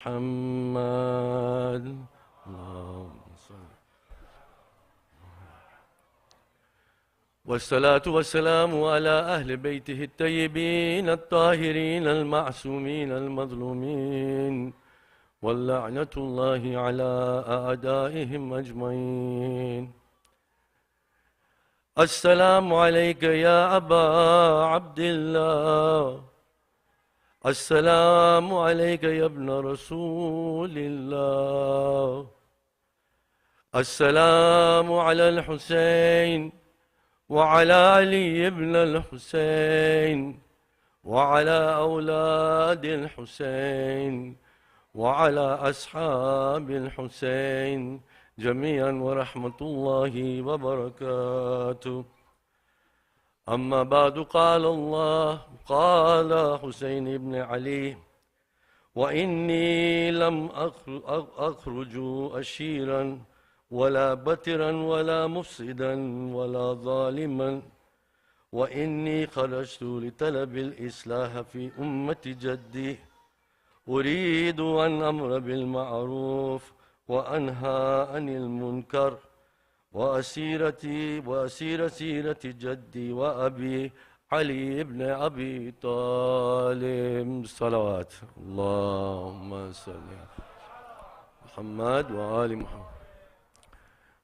محمد اللهم صل. والصلاة والسلام على أهل بيته الطيبين الطاهرين المعصومين المظلومين واللعنة الله على أعدائهم أجمعين. السلام عليك يا أبا عبد الله. السلام عليك يا ابن رسول الله. السلام على الحسين وعلى علي بن الحسين وعلى أولاد الحسين وعلى أصحاب الحسين جميعا ورحمة الله وبركاته. أما بعد قال الله قال حسين بن علي وإني لم أخرج أشيرا ولا بترا ولا مفسدا ولا ظالما وإني خرجت لطلب الإصلاح في أمة جدي أريد أن أمر بالمعروف وأنهى عن المنكر وأسير سيرة جدي وأبي علي بن أبي طالب. صلوات اللهم صل على محمد وآل محمد.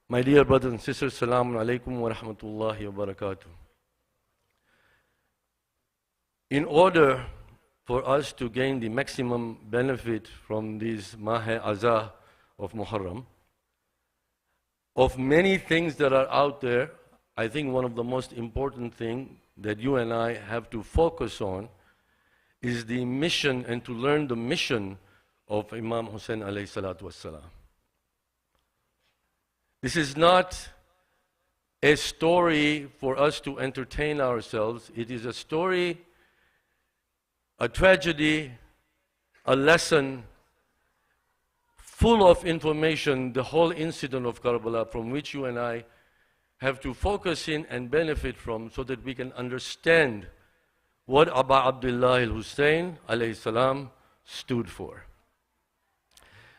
My dear brothers and sisters, Assalamu alaikum wa rahmatullahi wa barakatuh. In order for us to gain the maximum benefit from this Mah-e Azah of Muharram, of many things that are out there, I think one of the most important things that you and I have to focus on is the mission and to learn the mission of Imam Hussein alayhi salatu wassalam. This is not a story for us to entertain ourselves. It is a story, a tragedy, a lesson, full of information, the whole incident of Karbala, from which you and I have to focus in and benefit from so that we can understand what Aba Abdullah al-Hussein alayhi salam stood for.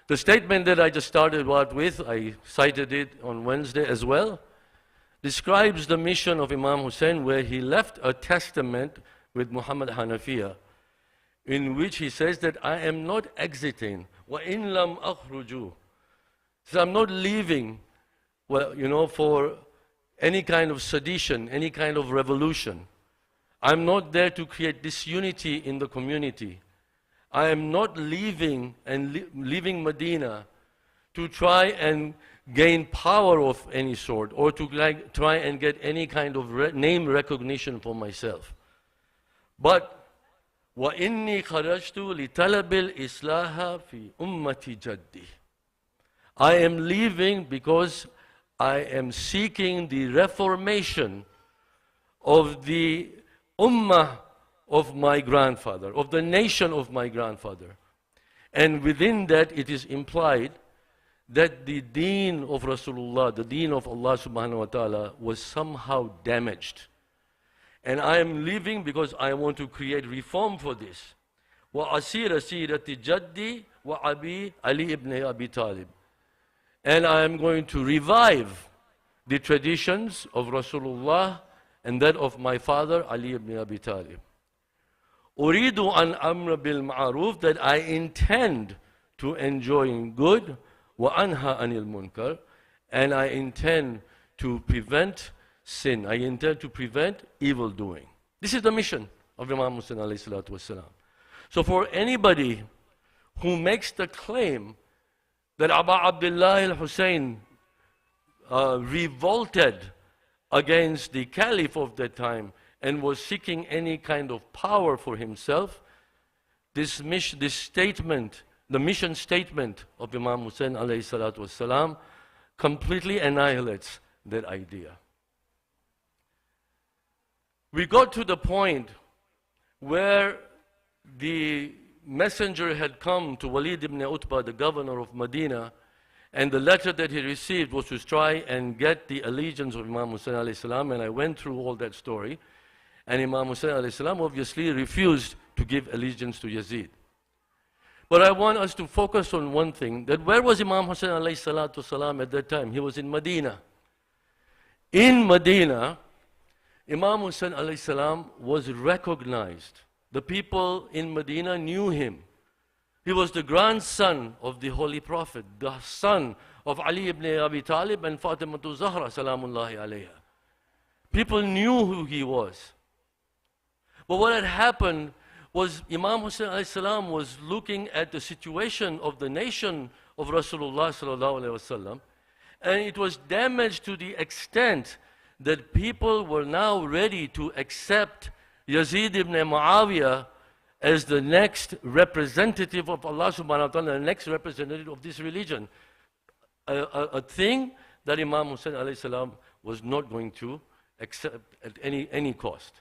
The statement that I just started out with, I cited it on Wednesday as well, describes the mission of Imam Hussein, where he left a testament with Muhammad Hanafiya, in which he says that I am not exiting, وَإِن لَمْ أَخْرُجُوا. So I'm not leaving, well, for any kind of sedition, any kind of revolution. I'm not there to create disunity in the community. I am not leaving and leaving Medina to try and gain power of any sort or to try and get any kind of name recognition for myself. But وَإِنِّي خَرَجْتُ لِطَلَبِ الْإِصْلَاحَ فِي أُمَّةِ جَدِّي. I am leaving because I am seeking the reformation of the ummah of my grandfather, of the nation of my grandfather. And within that it is implied that the deen of Rasulullah, the deen of Allah subhanahu wa ta'ala, was somehow damaged. And I am leaving because I want to create reform for this. وَأَسِيرَ سِيرَةِ جَدِّي وَأَبِي Ali ibn Abi Talib. And I am going to revive the traditions of Rasulullah and that of my father Ali ibn Abi Talib. أُرِيدُ أَنْ أَمْرَ بِالْمَعْرُوفِ, that I intend to enjoy good, وَأَنْهَى عَنِ الْمُنْكَرِ, and I intend to prevent sin. I intend to prevent evil doing. This is the mission of Imam Hussein alayhi salatu wasalam. So for anybody who makes the claim that Aba Abdullah al-Hussein revolted against the caliph of that time and was seeking any kind of power for himself, this statement, the mission statement of Imam Hussein alayhi salatu wasalam, completely annihilates that idea. We got to the point where the messenger had come to Walid ibn Utbah, the governor of Medina, and the letter that he received was to try and get the allegiance of Imam Hussein alayhi salam, and I went through all that story. And Imam Hussein alayhi salam obviously refused to give allegiance to Yazid. But I want us to focus on one thing, that where was Imam Hussein alayhi salatu salam at that time? He was in Medina. In Medina, Imam Hussein alayhi salam was recognized. The people in Medina knew him. He was the grandson of the Holy Prophet, the son of Ali ibn Abi Talib and Fatima Zahra salamullahi alayha. People knew who he was. But what had happened was Imam Hussein alayhi salam was looking at the situation of the nation of Rasulullah sallallahu alayhi wasallam, and it was damaged to the extent that people were now ready to accept Yazid ibn Muawiyah as the next representative of Allah subhanahu wa ta'ala, the next representative of this religion. A thing that Imam Hussein alayhi salam was not going to accept at any cost.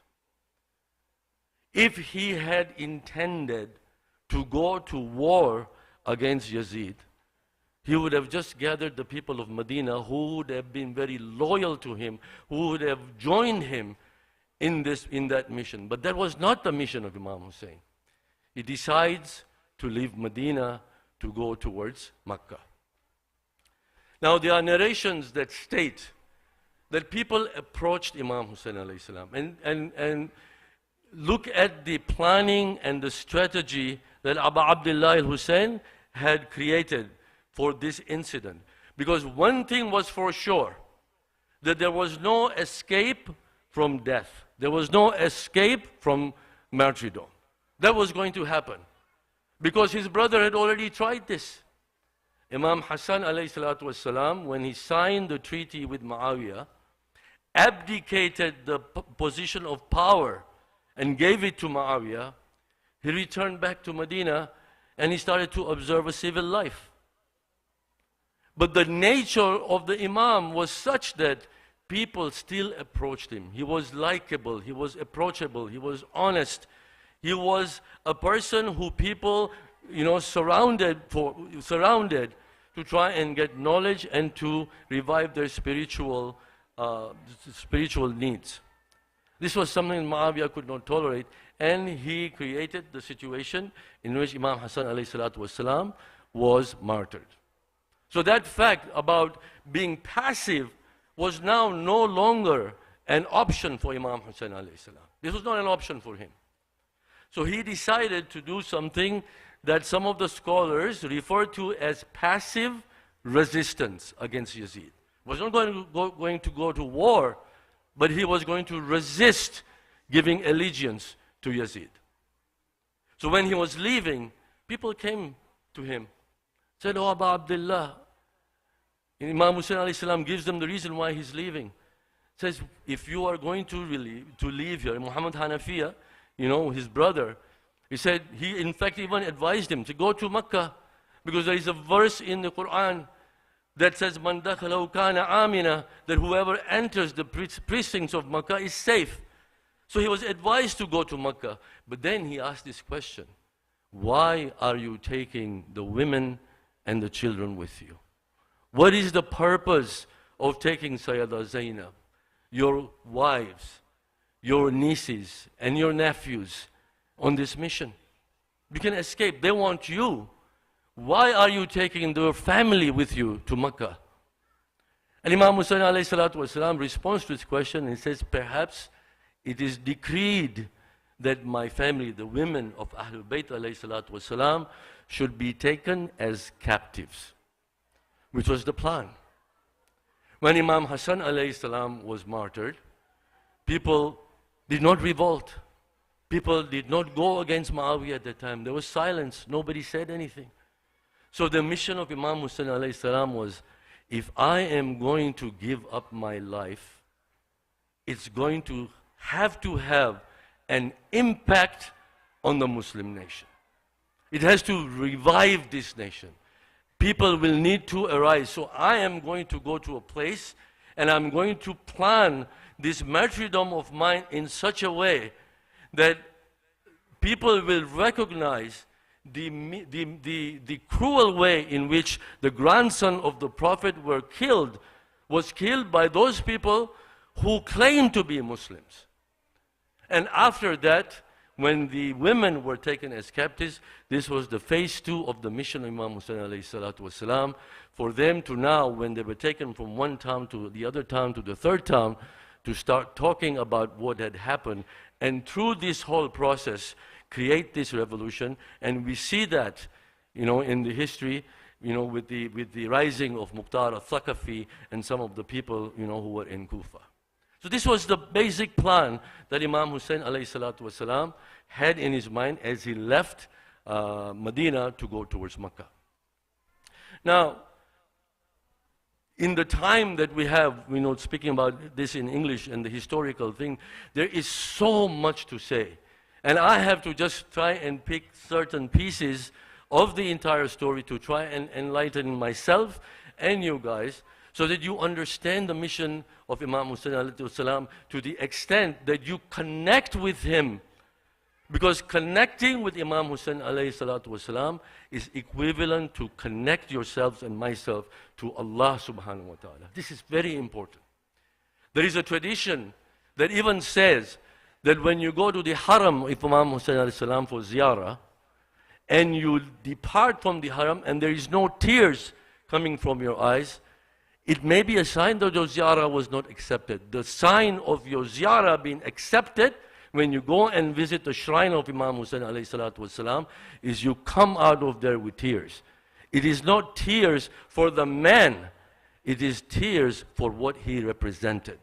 If he had intended to go to war against Yazid, he would have just gathered the people of Medina who would have been very loyal to him, who would have joined him in that mission. But that was not the mission of Imam Hussein. He decides to leave Medina to go towards Makkah. Now there are narrations that state that people approached Imam Hussein alayhi salam and look at the planning and the strategy that Abu Abdullah al-Hussein had created for this incident. Because one thing was for sure, that there was no escape from death. There was no escape from martyrdom. That was going to happen. Because his brother had already tried this. Imam Hassan alayhi salatu wasalam, when he signed the treaty with Muawiyah, abdicated the position of power and gave it to Muawiyah. He returned back to Medina and he started to observe a civil life. But the nature of the Imam was such that people still approached him. He was likable, he was approachable, he was honest. He was a person who people, surrounded to try and get knowledge and to revive their spiritual needs. This was something Muawiyah could not tolerate, and he created the situation in which Imam Hassan alayhi salatu wasalam was martyred. So that fact about being passive was now no longer an option for Imam Hussein alayhi salam. This was not an option for him. So he decided to do something that some of the scholars refer to as passive resistance against Yazid. He was not going to go to war, but he was going to resist giving allegiance to Yazid. So when he was leaving, people came to him, said, "Oh, Abu Abdullah." And Imam Hussein alayhi salam gives them the reason why he's leaving. Says, if you are going to leave here, Muhammad Hanafiya, his brother, he said, he in fact even advised him to go to Makkah, because there is a verse in the Quran that says, "Man dakhalahu kana amina," that whoever enters the precincts of Makkah is safe. So he was advised to go to Makkah. But then he asked this question, why are you taking the women and the children with you? What is the purpose of taking Sayyidah Zainab, your wives, your nieces, and your nephews on this mission? You can escape. They want you. Why are you taking their family with you to Makkah? And Imam Hussein alayhi salatu wasalam responds to this question and says, perhaps it is decreed that my family, the women of Ahlul Bayt alayhi salatu wasalam, should be taken as captives, which was the plan. When Imam Hassan alayhi salam was martyred, people did not revolt. People did not go against Muawiyah at that time. There was silence. Nobody said anything. So the mission of Imam Hussein alayhi salam was, if I am going to give up my life, it's going to have an impact on the Muslim nation. It has to revive this nation. People will need to arise. So I am going to go to a place and I'm going to plan this martyrdom of mine in such a way that people will recognize the cruel way in which the grandson of the Prophet was killed by those people who claim to be Muslims. And after that, when the women were taken as captives, this was the phase 2 of the mission of Imam Hussein alayhi salatu wasalam, for them to now, when they were taken from one town to the other town to the third town, to start talking about what had happened, and through this whole process, create this revolution. And we see that, in the history, with the rising of Muqtar al-Thaqafi and some of the people, who were in Kufa. So this was the basic plan that Imam Hussein alayhi salatu wasalam had in his mind as he left Medina to go towards Makkah. Now, in the time that we have, speaking about this in English and the historical thing, there is so much to say. And I have to just try and pick certain pieces of the entire story to try and enlighten myself and you guys, so that you understand the mission of Imam Hussein alayhi salam to the extent that you connect with him. Because connecting with Imam Hussein alayhi salatu wasalam is equivalent to connect yourselves and myself to Allah subhanahu wa ta'ala. This is very important. There is a tradition that even says that when you go to the Haram of Imam Hussein alayhi salam for ziyarah, and you depart from the Haram and there is no tears coming from your eyes, it may be a sign that your ziyarah was not accepted. The sign of your ziyarah being accepted when you go and visit the shrine of Imam Hussein alayhi salatu wasalam is you come out of there with tears. It is not tears for the man, it is tears for what he represented.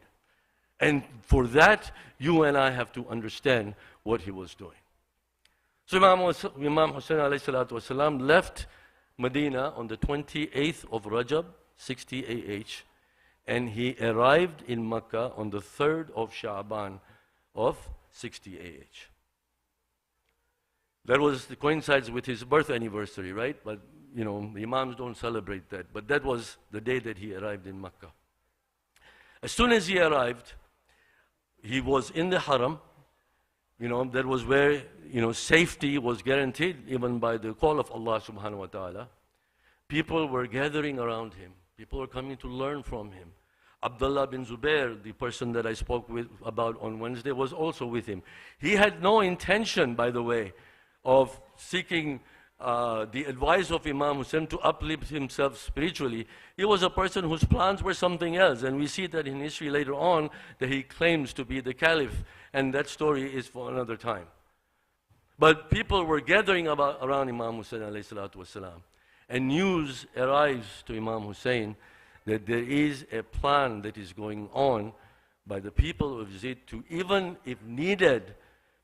And for that, you and I have to understand what he was doing. So Imam Hussein alayhi salatu wasalam left Medina on the 28th of Rajab, 60 AH, and he arrived in Makkah on the 3rd of Sha'ban of 60 AH. That coincides with his birth anniversary, right? But, the Imams don't celebrate that. But that was the day that he arrived in Makkah. As soon as he arrived, he was in the Haram. That was where, safety was guaranteed, even by the call of Allah subhanahu wa ta'ala. People were gathering around him. People were coming to learn from him. Abdullah bin Zubair, the person that I spoke about on Wednesday, was also with him. He had no intention, by the way, of seeking the advice of Imam Hussein to uplift himself spiritually. He was a person whose plans were something else, and we see that in history later on that he claims to be the caliph, and that story is for another time. But people were gathering around Imam Hussein alayhi salatu wasalam, and news arrives to Imam Hussein that there is a plan that is going on by the people of Yazid to, even if needed,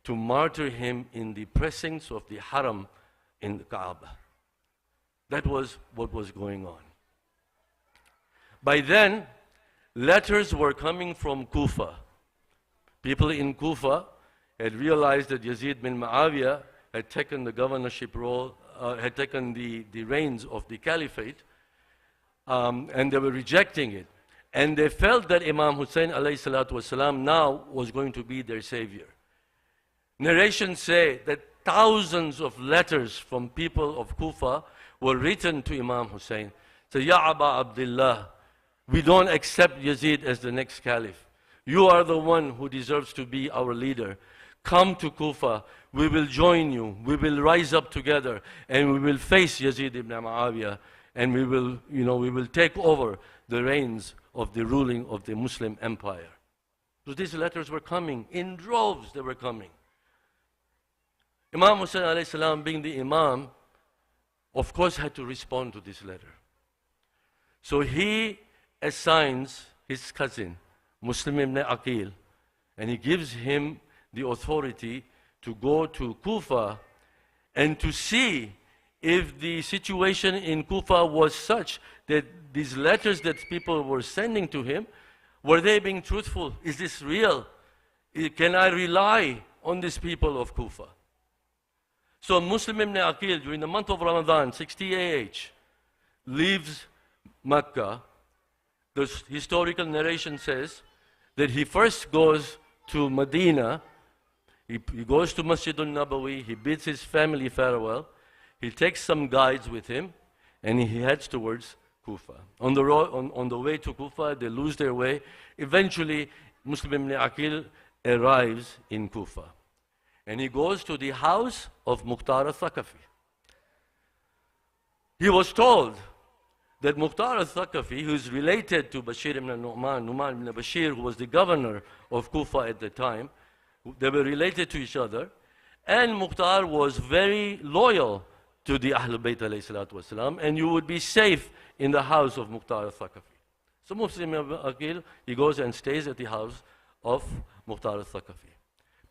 to martyr him in the precincts of the Haram in the Kaaba. That was what was going on. By then, letters were coming from Kufa. People in Kufa had realized that Yazid bin Muawiyah had taken the governorship role, had taken the reins of the caliphate, and they were rejecting it. And they felt that Imam Hussein alayhi salatu wasalam now was going to be their savior. Narrations say that thousands of letters from people of Kufa were written to Imam Hussein. So, Ya Aba Abdullah, we don't accept Yazid as the next caliph. You are the one who deserves to be our leader. Come to Kufa, we will join you, we will rise up together, and we will face Yazid ibn Muawiyah, and we will take over the reins of the ruling of the Muslim empire. So these letters were coming, in droves they were coming. Imam Hussein alayhi salam, being the Imam, of course had to respond to this letter. So he assigns his cousin, Muslim ibn Aqil, and he gives him the authority to go to Kufa and to see if the situation in Kufa was such that these letters that people were sending to him, were they being truthful? Is this real? Can I rely on these people of Kufa? So Muslim ibn Aqil, during the month of Ramadan, 60 AH, leaves Mecca. The historical narration says that he first goes to Medina, he goes to Masjid al-Nabawi, he bids his family farewell, he takes some guides with him, and he heads towards Kufa. On the way to Kufa, they lose their way. Eventually, Muslim ibn Aqil arrives in Kufa. And he goes to the house of Mukhtar al-Thaqafi. He was told that Mukhtar al-Thaqafi, who is related to Bashir ibn Nu'man, Nu'man ibn Bashir, who was the governor of Kufa at the time, they were related to each other, and Mukhtar was very loyal to the Ahlul Bayt alayhi salatu wasalam, and you would be safe in the house of Mukhtar al-Thaqafi. So Muslim ibn Aqil, he goes and stays at the house of Mukhtar al-Thaqafi.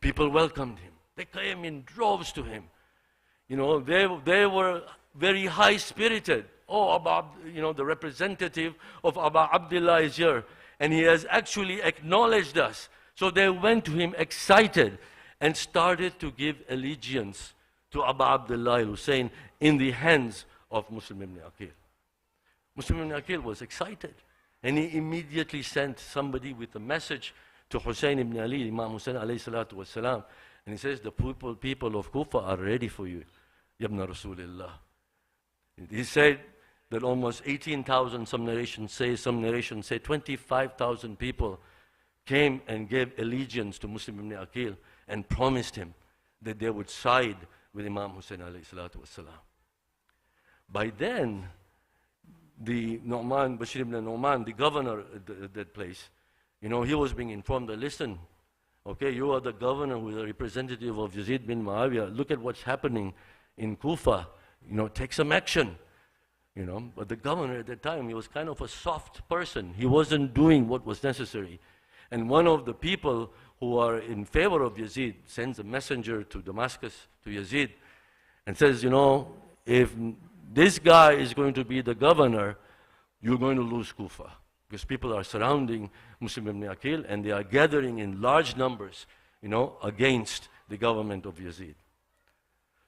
People welcomed him. They came in droves to him. You know, they were very high-spirited. Oh, the representative of Abu Abdullah is here, and he has actually acknowledged us. So they went to him excited and started to give allegiance to Abu Abdullah al-Hussein in the hands of Muslim ibn Aqil. Muslim ibn Aqil was excited, and he immediately sent somebody with a message to Hussein ibn Ali, Imam Hussein alayhi salatu wasalam, and he says, the people of Kufa are ready for you, Yabna Rasulullah. He said that almost 18,000, some narrations say 25,000 people came and gave allegiance to Muslim ibn Aqil and promised him that they would side with Imam Hussein alayhi salatu wasalam. By then, the Nu'man, Bashir ibn Nu'man, the governor at that place, you know, he was being informed that, listen, okay, you are the governor who is a representative of Yazid bin Muawiyah. Look at what's happening in Kufa. You know, take some action. You know, but the governor at that time, he was kind of a soft person. He wasn't doing what was necessary. And one of the people who are in favor of Yazid sends a messenger to Damascus, to Yazid, and says, you know, if this guy is going to be the governor, you're going to lose Kufa. Because people are surrounding Muslim ibn Aqil, and they are gathering in large numbers, you know, against the government of Yazid.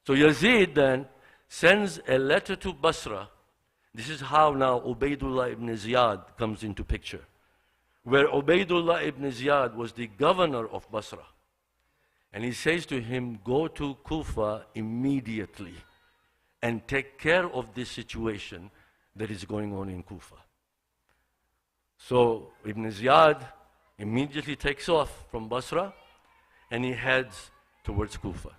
So Yazid then sends a letter to Basra. This is how now Ubaydullah ibn Ziyad comes into picture, where Ubaydullah ibn Ziyad was the governor of Basra. And he says to him, go to Kufa immediately and take care of this situation that is going on in Kufa. So Ibn Ziyad immediately takes off from Basra and he heads towards Kufa.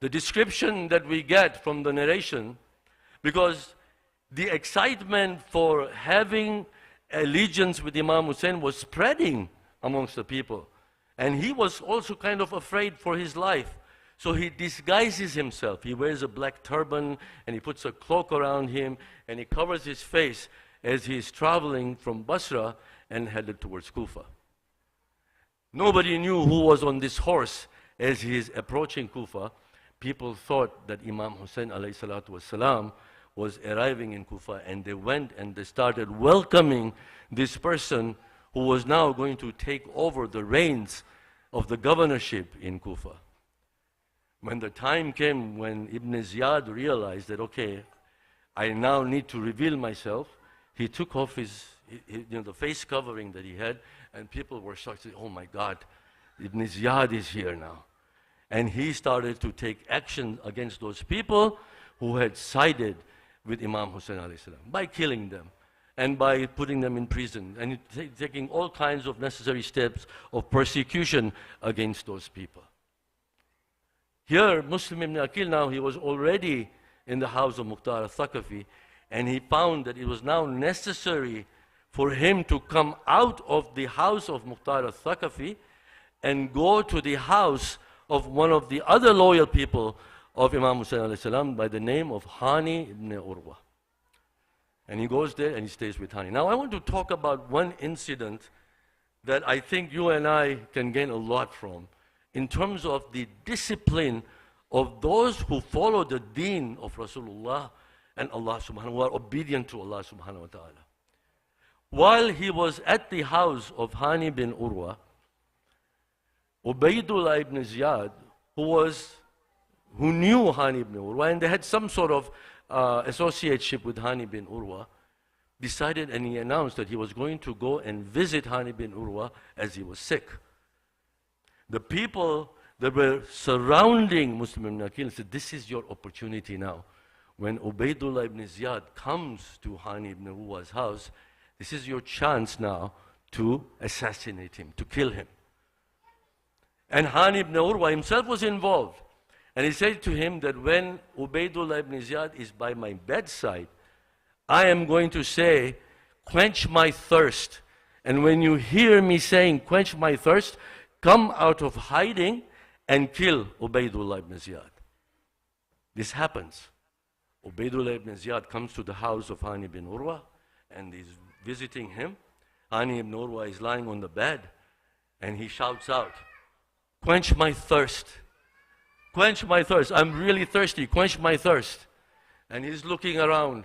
The description that we get from the narration, because the excitement for having allegiance with Imam Hussein was spreading amongst the people. And he was also kind of afraid for his life. So he disguises himself. He wears a black turban and he puts a cloak around him and he covers his face as he is traveling from Basra and headed towards Kufa. Nobody knew who was on this horse as he is approaching Kufa. People thought that Imam Hussein alayhi salatu wasalam was arriving in Kufa, and they went and they started welcoming this person who was now going to take over the reins of the governorship in Kufa. When the time came when Ibn Ziyad realized that, okay, I now need to reveal myself, he took off the face covering that he had, and people were shocked, saying, oh my God, Ibn Ziyad is here now. And he started to take action against those people who had sided with Imam Hussein alayhi salam, by killing them and by putting them in prison and taking all kinds of necessary steps of persecution against those people. Here, Muslim ibn Aqil now, he was already in the house of Mukhtar al-Thaqafi, and he found that it was now necessary for him to come out of the house of Mukhtar al-Thaqafi and go to the house of one of the other loyal people of Imam Hussein alayhi salam by the name of Hani ibn Urwa. And he goes there and he stays with Hani. Now I want to talk about one incident that I think you and I can gain a lot from in terms of the discipline of those who follow the deen of Rasulullah and Allah subhanahu wa ta'ala, who are obedient to Allah subhanahu wa ta'ala. While he was at the house of Hani bin Urwa, Ubaydullah ibn Ziyad, who knew Hani ibn Urwa, and they had some sort of associateship with Hani bin Urwa, decided and he announced that he was going to go and visit Hani bin Urwa as he was sick. The people that were surrounding Muslim ibn Aqil said, this is your opportunity now. When Ubaydullah ibn Ziyad comes to Hani ibn Urwa's house, this is your chance now to assassinate him, to kill him. And Hani ibn Urwa himself was involved. And he said to him that when Ubaydullah ibn Ziyad is by my bedside, I am going to say, quench my thirst. And when you hear me saying, quench my thirst, come out of hiding and kill Ubaydullah ibn Ziyad. This happens. Ubaydullah ibn Ziyad comes to the house of Hani ibn Urwa and is visiting him. Hani ibn Urwa is lying on the bed and he shouts out, quench my thirst. Quench my thirst. I'm really thirsty. Quench my thirst. And he's looking around.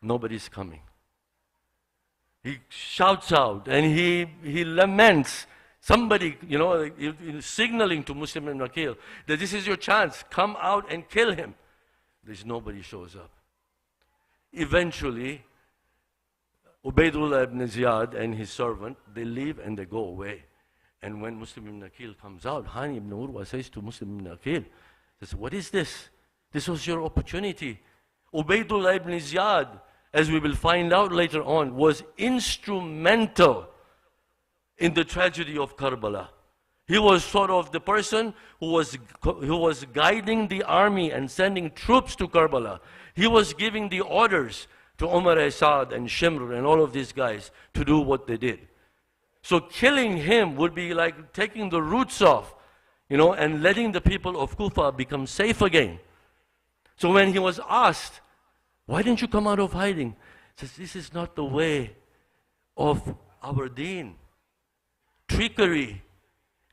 Nobody's coming. He shouts out and he laments. Somebody, signaling to Muslim ibn Aqil that this is your chance. Come out and kill him. There's nobody shows up. Eventually, Ubaydullah ibn Ziyad and his servant, they leave and they go away. And when Muslim ibn Aqil comes out, Hani ibn Urwa says to Muslim ibn Aqil, says, what is this? This was your opportunity. Ubaydullah ibn Ziyad, as we will find out later on, was instrumental in the tragedy of Karbala. He was sort of the person who was guiding the army and sending troops to Karbala. He was giving the orders to Umar Asad and Shimr and all of these guys to do what they did. So killing him would be like taking the roots off, and letting the people of Kufa become safe again. So when he was asked, why didn't you come out of hiding? He says, this is not the way of our deen. Trickery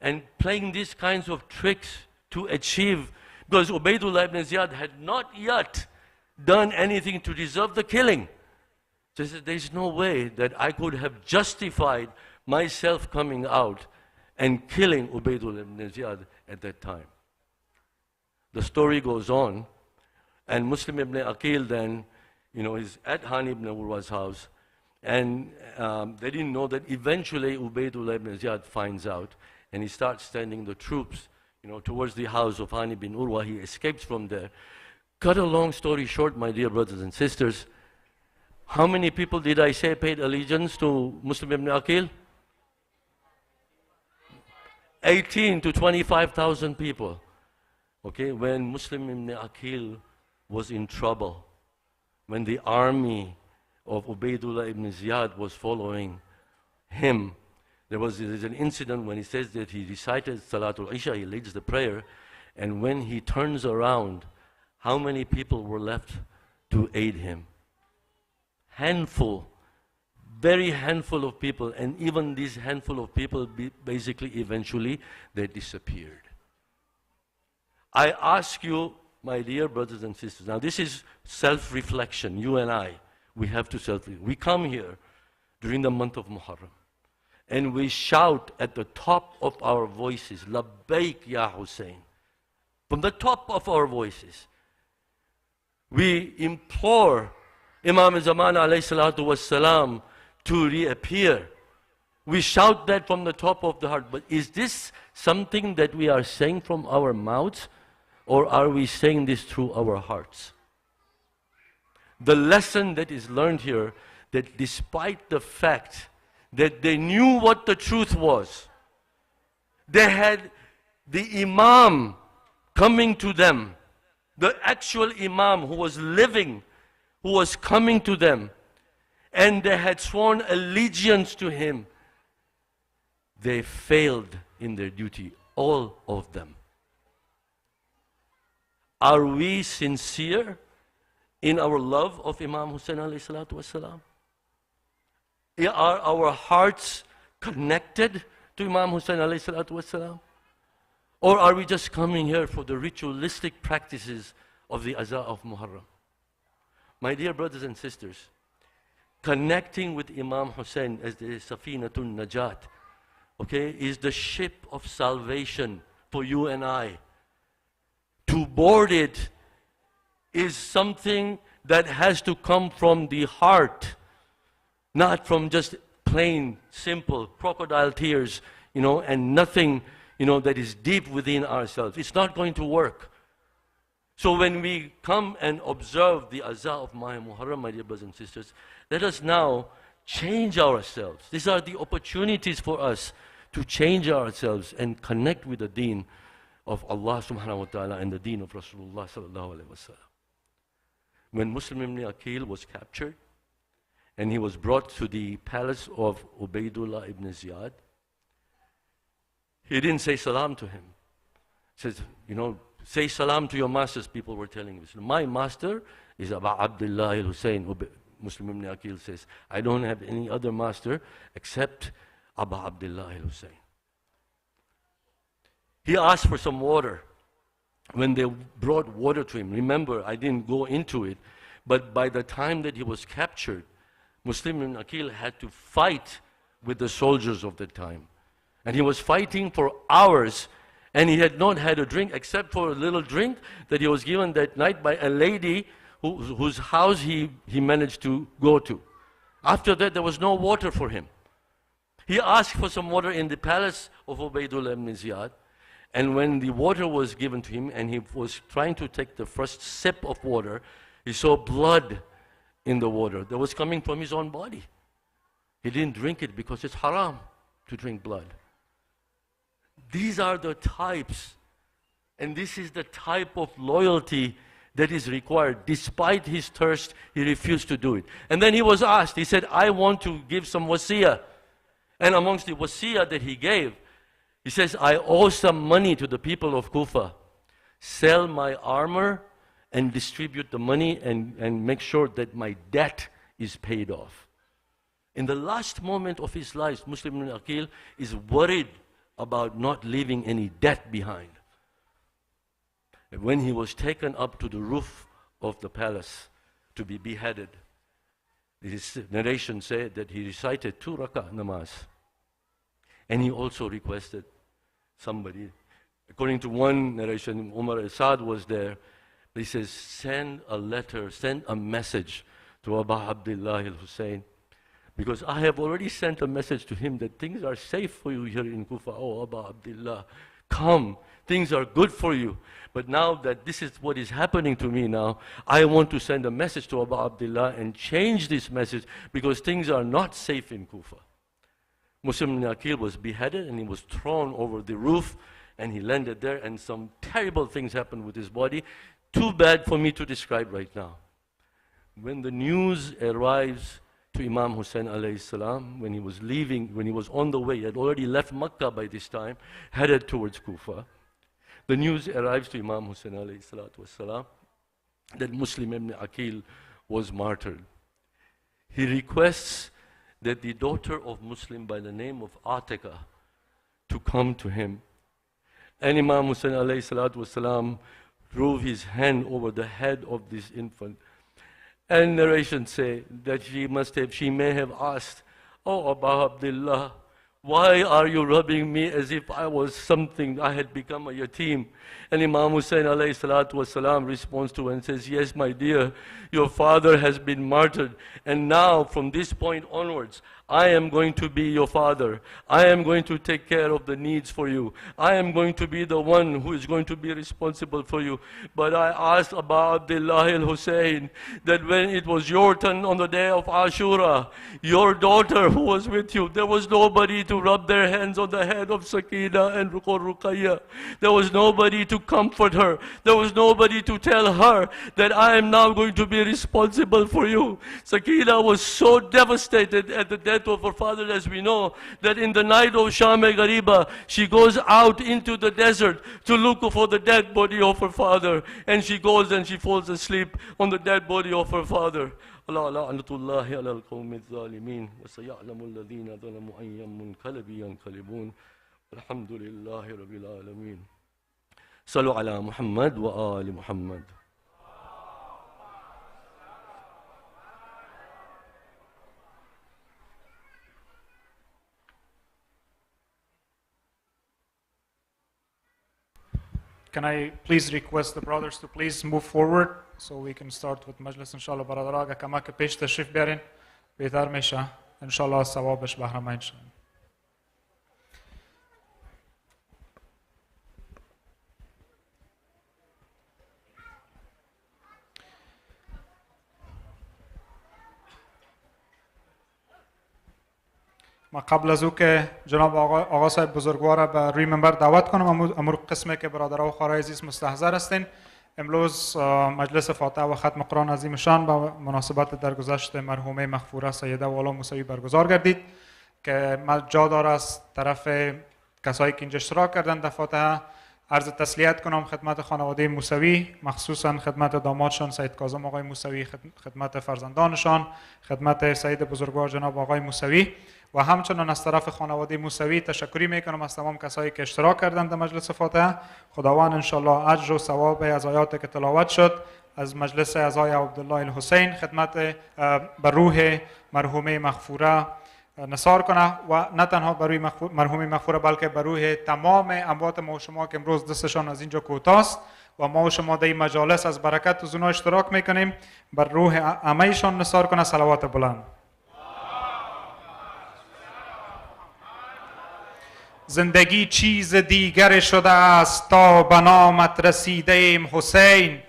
and playing these kinds of tricks to achieve, because Ubaydullah ibn Ziyad had not yet done anything to deserve the killing. So he said, there's no way that I could have justified myself coming out and killing Ubaydullah ibn Ziyad at that time. The story goes on, and Muslim ibn Aqil then, is at Hani ibn Urwa's house, and they didn't know that eventually Ubaydullah ibn Ziyad finds out, and he starts sending the troops, towards the house of Hani ibn Urwa. He escapes from there. Cut a long story short, my dear brothers and sisters, how many people did I say paid allegiance to Muslim ibn Aqil? 18 to 25,000 people. Okay, when Muslim ibn Aqil was in trouble, when the army of Ubaydullah ibn Ziyad was following him, there's an incident when he says that he recited Salatul Isha, he leads the prayer, and when he turns around, how many people were left to aid him? Handful. Very handful of people, and even this handful of people basically eventually they disappeared. I ask you, my dear brothers and sisters, now this is self-reflection. You and I, we have to self-reflect. We come here during the month of Muharram and we shout at the top of our voices, Labbaik Ya Hussein. From the top of our voices, we implore Imam Zaman alayhi salatu was salam to reappear. We shout that from the top of the heart. But is this something that we are saying from our mouths, or are we saying this through our hearts? The lesson that is learned here, that despite the fact that they knew what the truth was, they had the Imam coming to them, the actual Imam who was living, who was coming to them, and they had sworn allegiance to him. They failed in their duty, all of them. Are we sincere in our love of Imam Hussein alayhi salatu wasalam? Are our hearts connected to Imam Hussein alayhi salatu wasalam? Or are we just coming here for the ritualistic practices of the Azah of Muharram? My dear brothers and sisters, connecting with Imam Hussein as the Safinatun Najat, okay, is the ship of salvation for you and I. To board it is something that has to come from the heart, not from just plain, simple crocodile tears, and nothing, that is deep within ourselves. It's not going to work. So when we come and observe the Azah of Muharram, my dear brothers and sisters, let us now change ourselves. These are the opportunities for us to change ourselves and connect with the deen of Allah subhanahu wa ta'ala and the deen of Rasulullah sallallahu alayhi wa sallam. When Muslim ibn Aqil was captured and he was brought to the palace of Ubaidullah ibn Ziyad, he didn't say salam to him. He says, say salam to your masters, people were telling him. My master is Abu Abdullah al-Hussein. Muslim ibn Aqil says, I don't have any other master except Abu Abdullah al-Hussein. He asked for some water. When they brought water to him, remember, I didn't go into it, but by the time that he was captured, Muslim ibn Aqil had to fight with the soldiers of the time. And he was fighting for hours, and he had not had a drink except for a little drink that he was given that night by a lady whose house he managed to go to. After that, there was no water for him. He asked for some water in the palace of Ubaidullah ibn Ziyad, and when the water was given to him and he was trying to take the first sip of water, he saw blood in the water that was coming from his own body. He didn't drink it because it's haram to drink blood. These are the types, and this is the type of loyalty that is required. Despite his thirst, he refused to do it. And then he was asked, he said, I want to give some wasiyah. And amongst the wasiyah that he gave, he says, I owe some money to the people of Kufa. Sell my armor and distribute the money and make sure that my debt is paid off. In the last moment of his life, Muslim ibn Aqil is worried about not leaving any debt behind. And when he was taken up to the roof of the palace to be beheaded, his narration said that he recited 2 rak'ah namaz. And he also requested somebody. According to one narration, Umar al-Sad was there. He says, send a letter, send a message to Abu Abdullah al-Hussein, because I have already sent a message to him that things are safe for you here in Kufa. Oh, Abu Abdullah, come, things are good for you. But now that this is what is happening to me now, I want to send a message to Abu Abdullah and change this message because things are not safe in Kufa. Muslim ibn Aqil was beheaded and he was thrown over the roof and he landed there, and some terrible things happened with his body. Too bad for me to describe right now. When the news arrives to Imam Hussein alayhi salam, when he was leaving, when he was on the way, he had already left Makkah by this time, headed towards Kufa. The news arrives to Imam Hussein alayhi salatu wasalam that Muslim ibn Aqil was martyred. He requests that the daughter of Muslim by the name of Atika to come to him. And Imam Hussein alayhi salatu wasalam drove his hand over the head of this infant. And narrations say that she may have asked, oh Abu Abdullah, why are you rubbing me as if I was something, I had become a yatim? And Imam Hussein alayhi salatu wasalam responds to her and says, yes, my dear, your father has been martyred, and now from this point onwards, I am going to be your father. I am going to take care of the needs for you. I am going to be the one who is going to be responsible for you. But I asked Abu Abdullah al-Hussein that when it was your turn on the day of Ashura, your daughter who was with you, there was nobody to rub their hands on the head of Sakina and Ruqayya. There was nobody to comfort her. There was nobody to tell her that I am now going to be responsible for you. Sakina was so devastated at the death of her father, as we know, that in the night of Sham-e Ghariba, she goes out into the desert to look for the dead body of her father. And she goes and she falls asleep on the dead body of her father. Allah la'natullahi ala al-qawmi al-zalimin wa saya'lamu alladhina zalamu ayyam munqalabi yanqalibun walhamdulillahi rabbil alamin. Sallu ala Muhammad wa ali Muhammad. Can I please request the brothers to please move forward so we can start with Majlis inshallah Baradaraga kama ke pesh tashrif bearin bidar mesha inshallah sawabash bahrama inshallah. ما قبل از او که جناب آقا صاحب بزرگوار به روی منبر دعوت کنم، امور قسمه که برادرها و خواهرای عزیز مستحضر هستین، امروز مجلس فاتحه و ختم قرآن عظیم شان به مناسبت درگذشت مرحومه مغفوره سیده والا موسوی برگزار گردید که جا داره از طرف کسایی که اینجا اشتراک کردن در فاتحه عرض تسلیت کنم خدمت خانواده موسوی، مخصوصا خدمت دامادشان سید کاظم آقای موسوی، خدمت فرزندانشان، خدمت سید بزرگوار جناب آقای موسوی و همچنان از طرف خانواده موسوی تشکری میکنم از تمام کسایی که اشتراک کردند در مجلس فاتحه. خداوند انشالله اجر و ثواب از آیاتی که تلاوت شد از مجلس اعزای عبدالله الحسین خدمت بر روح مرحومه مغفوره نثار کنه و نه تنها بر روی مرحومه مغفوره بلکه بر روح تمام اموات ما و شما که امروز دستشان از اینجا کوتاست و ما و شما در این مجالس از برکت و زنا اشتراک میکنیم، بر روح همه‌شان نثار کنه صلوات بلند. زندگی چیز دیگر شده است تا به نامت رسیده ایم حسین،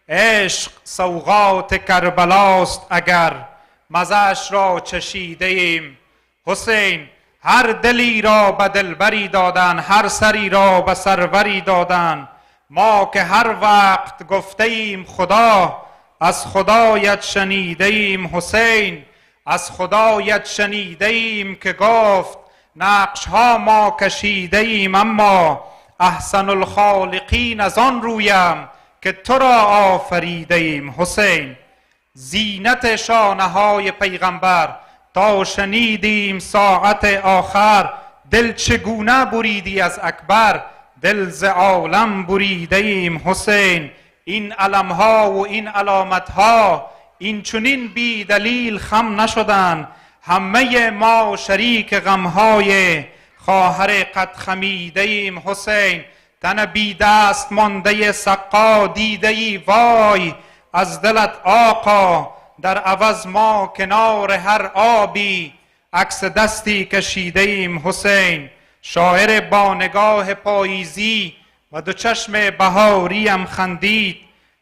عشق سوغات کربلاست اگر مزه‌اش را چشیده ایم حسین. هر دلی را به دلبری دادن، هر سری را به سروری دادن، ما که هر وقت گفته ایم خدا از خدایت شنیده ایم حسین. از خدایت شنیده ایم که گفت نقش ها ما کشیده ایم، اما احسن الخالقین از آن رویم که تو را آفریده ایم حسین. زینت شانه های پیغمبر تا شنیدیم ساعت آخر، دل چگونه بریدی از اکبر، دل ز عالم بریده ایم حسین. این علم ها و این علامت ها این چنین بی دلیل خم نشدن، همه ما شریک غمهای خواهر قد خمیده ایم حسین. تن بی دست مانده سقا دیده ای وای از دلت آقا، در عوض ما کنار هر آبی عکس دستی کشیده ایم حسین. شاعر با نگاه پاییزی و دو چشم بهاریم خندید،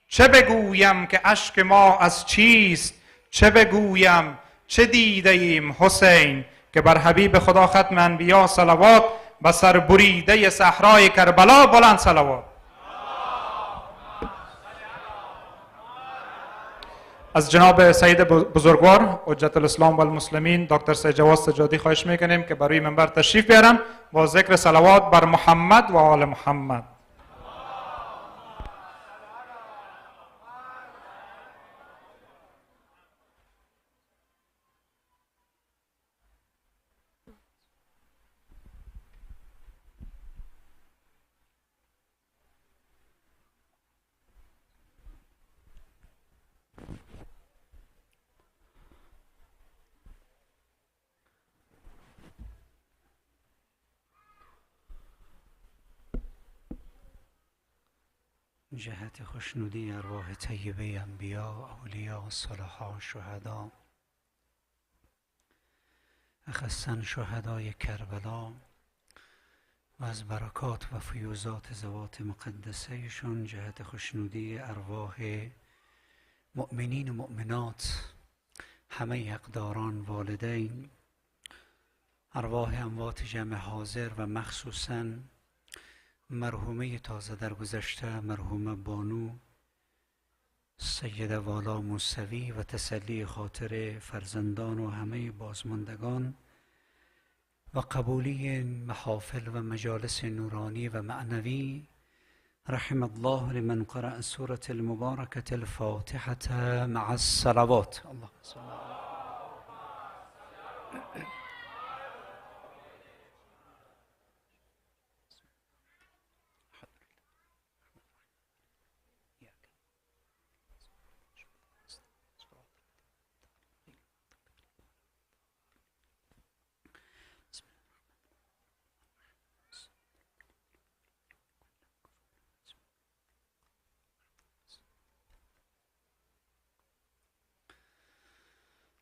چه بگویم که اشک ما از چیست، چه بگویم چه دیده ایم حسین. که بر حبیب خدا ختم انبیا صلوات، به سر بریده صحرای کربلا بلند صلوات. از جناب سید بزرگوار حجت الاسلام و المسلمین دکتر سید جواد سجادی خواهش میکنیم که برای منبر تشریف بیارن با ذکر صلوات بر محمد و آل محمد. جهت خوشنودی ارواح طیبه انبیا، اولیاء، صالحان، شهدا، اخصاً شهدای کربلا و از برکات و فیوزات ذوات مقدسهشون، جهت خوشنودی ارواح مؤمنین و مؤمنات، همه حقداران، والدین، ارواح اموات جمع حاضر و مخصوصاً مرحومه تازه درگذشته مرحومه بانو سیده والا موسوی و تسلی خاطر فرزندان و همه بازماندگان و قبولی محافل و مجالس نورانی و معنوی. رحم الله لمن قرأ سورة المباركة الفاتحة مع الصلوات. اللهم صل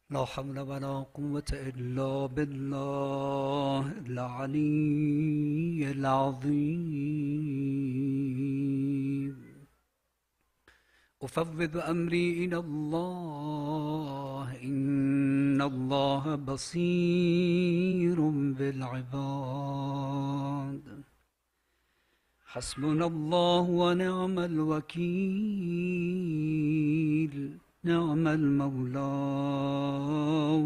لا حول ولا قوة إلا بالله العلي العظيم. أفوض أمري إلى الله إن الله بصير بالعباد حسبنا الله ونعم الوكيل نعم المولى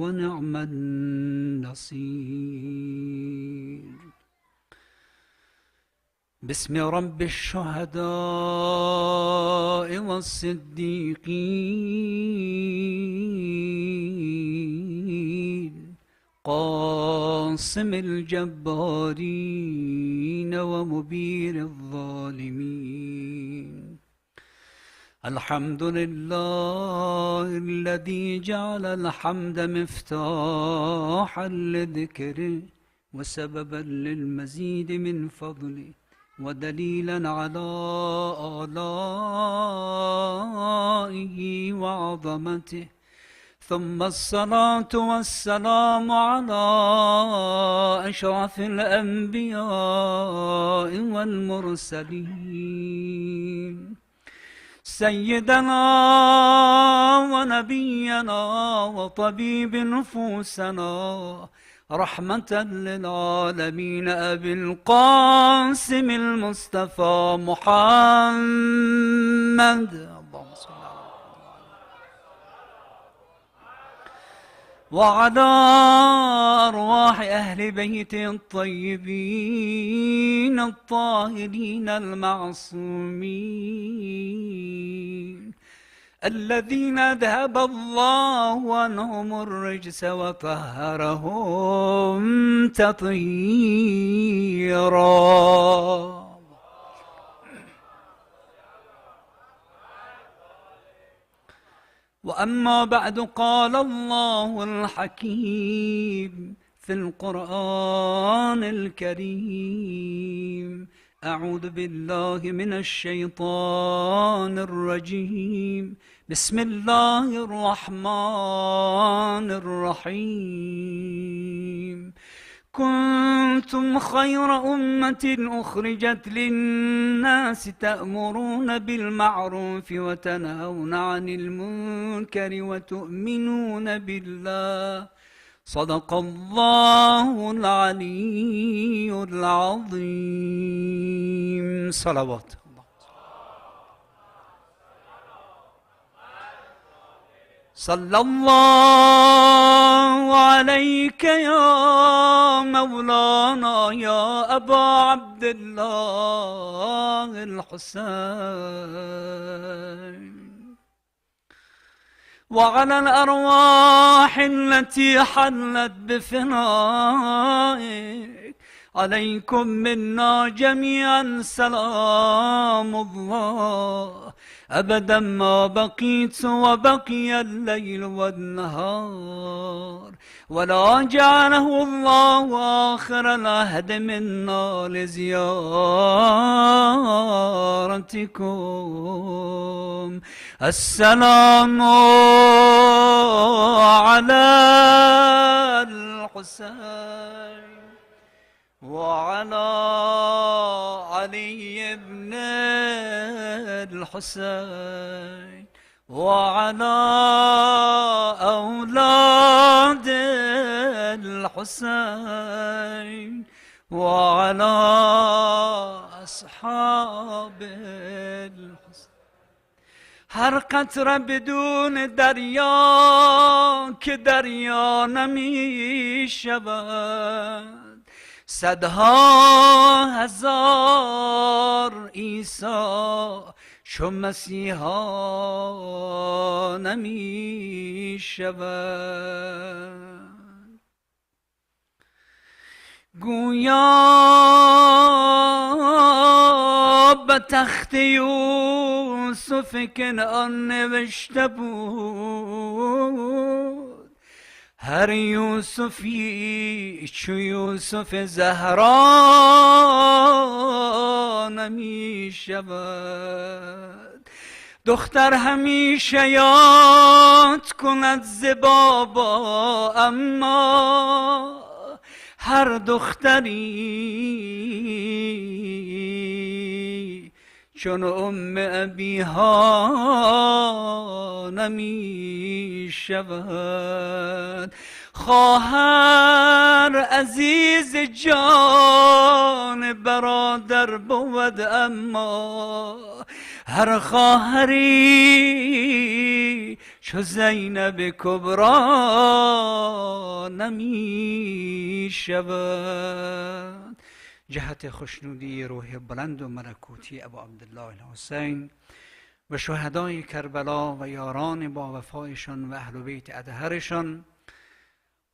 ونعم النصير باسم رب الشهداء والصديقين قاسم الجبارين ومبير الظالمين الحمد لله الذي جعل الحمد مفتاحا لذكره وسببا للمزيد من فضله ودليلا على آلائه وعظمته ثم الصلاة والسلام على أشرف الأنبياء والمرسلين سيدنا ونبينا وطبيب نفوسنا رحمة للعالمين أبي القاسم المصطفى محمد اللهم صل وعلى أرواح أهل بيته الطيبين الطاهرين المعصومين الذين أذهب الله عنهم الرجس وطهرهم تطهيرا وأما بعد قال الله الحكيم في القرآن الكريم أعوذ بالله من الشيطان الرجيم بسم الله الرحمن الرحيم كنتم خير أمة أخرجت للناس تأمرون بالمعروف وتنهون عن المنكر وتؤمنون بالله صدق الله العلي العظيم صلوات الله صلى الله عليك يا مولانا يا أبا عبد الله الحسين وعلى الأرواح التي حلت بفنائك عليكم منا جميعا سلام الله أبدا ما بقيت وبقي الليل والنهار ولا جعله الله آخر العهد منا لزيارتكم السلام على الحسين وعلى علي بن الحسين وعلى أولاد الحسين وعلى أصحاب الحسين هر قطره بدون دریا که دریا نمی شود صدها هزار عیسی چو مسیحا نمی شود گویا به تخت یوسف کنعان نوشته بود هر یوسفی چو یوسف زهرا نمی شود دختر همیشه یاد کند ز بابا اما هر دختری چون ابیها نمی شود. خواهر عزیز جان برادر بود، اما هر خواهری چو زینب کبرا نمی شود. جهت خوشنودی روح بلند و ملکوتی ابا عبدالله الحسین و شهدای کربلا و یاران با وفایشان و اهل بیت اطهرشان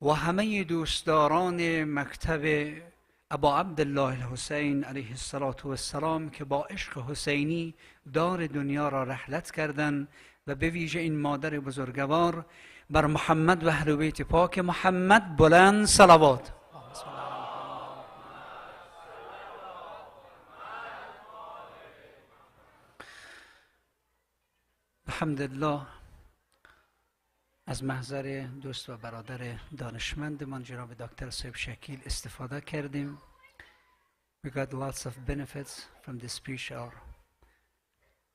و همه دوستداران مکتب ابا عبدالله الحسین علیه السلام که با عشق حسینی دار دنیا را رحلت کردند و به ویژه این مادر بزرگوار، بر محمد و اهل بیت پاک محمد بلند صلوات. الحمدلله از محضر دوست و برادر دانشمندمان جناب دکتر صاحب شکیل استفاده کردیم. We got lots of benefits from this speech. Our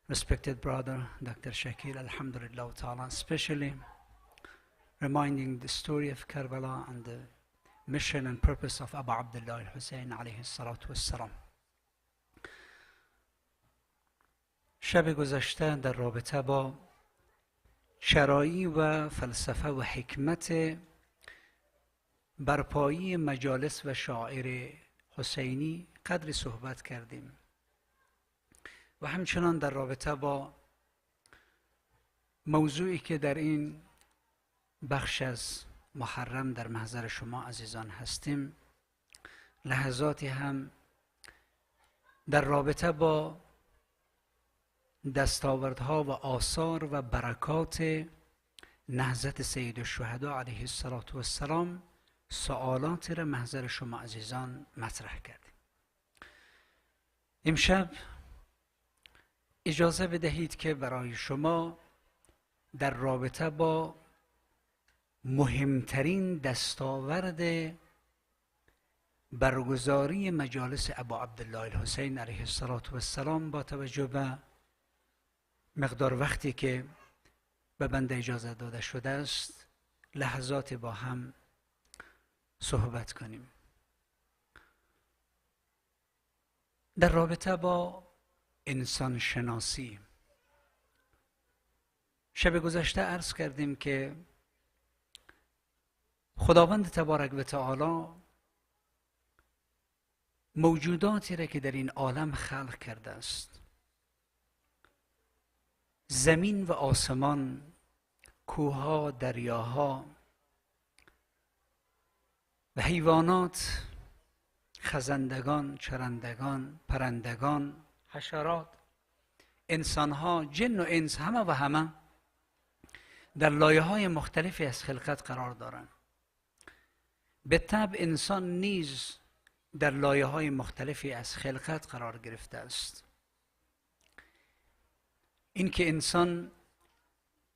respected brother Dr. Shakil, alhamdulillah ta'ala, especially reminding the story of Karbala and the mission and purpose of Abu Abdullah al-Hussein alayhi salatu wassalam. شب گذشته در رابطه با چرایی و فلسفه و حکمت برپایی مجالس و شاعر حسینی قدری صحبت کردیم و همچنان در رابطه با موضوعی که در این بخش از محرم در محضر شما عزیزان هستیم، لحظاتی هم در رابطه با دستاوردها و آثار و برکات نهضت سید الشهدا علیه السلام سوالاتی را محضر شما عزیزان مطرح کردیم. امشب اجازه بدهید که برای شما در رابطه با مهمترین دستاورد برگزاری مجالس ابا عبدالله الحسین علیه السلام با توجه به مقدار وقتی که به بنده اجازه داده شده است لحظات با هم صحبت کنیم. در رابطه با انسان شناسی شب گذشته عرض کردیم که خداوند تبارک و تعالی موجوداتی را که در این عالم خلق کرده است، زمین و آسمان، کوهها، دریاها و حیوانات، خزندگان، چرندگان، پرندگان، حشرات، انسانها، جن و انس، همه و همه در لایه‌های مختلفی از خلقت قرار دارند. به طبع انسان نیز در لایه‌های مختلفی از خلقت قرار گرفته است. اینکه انسان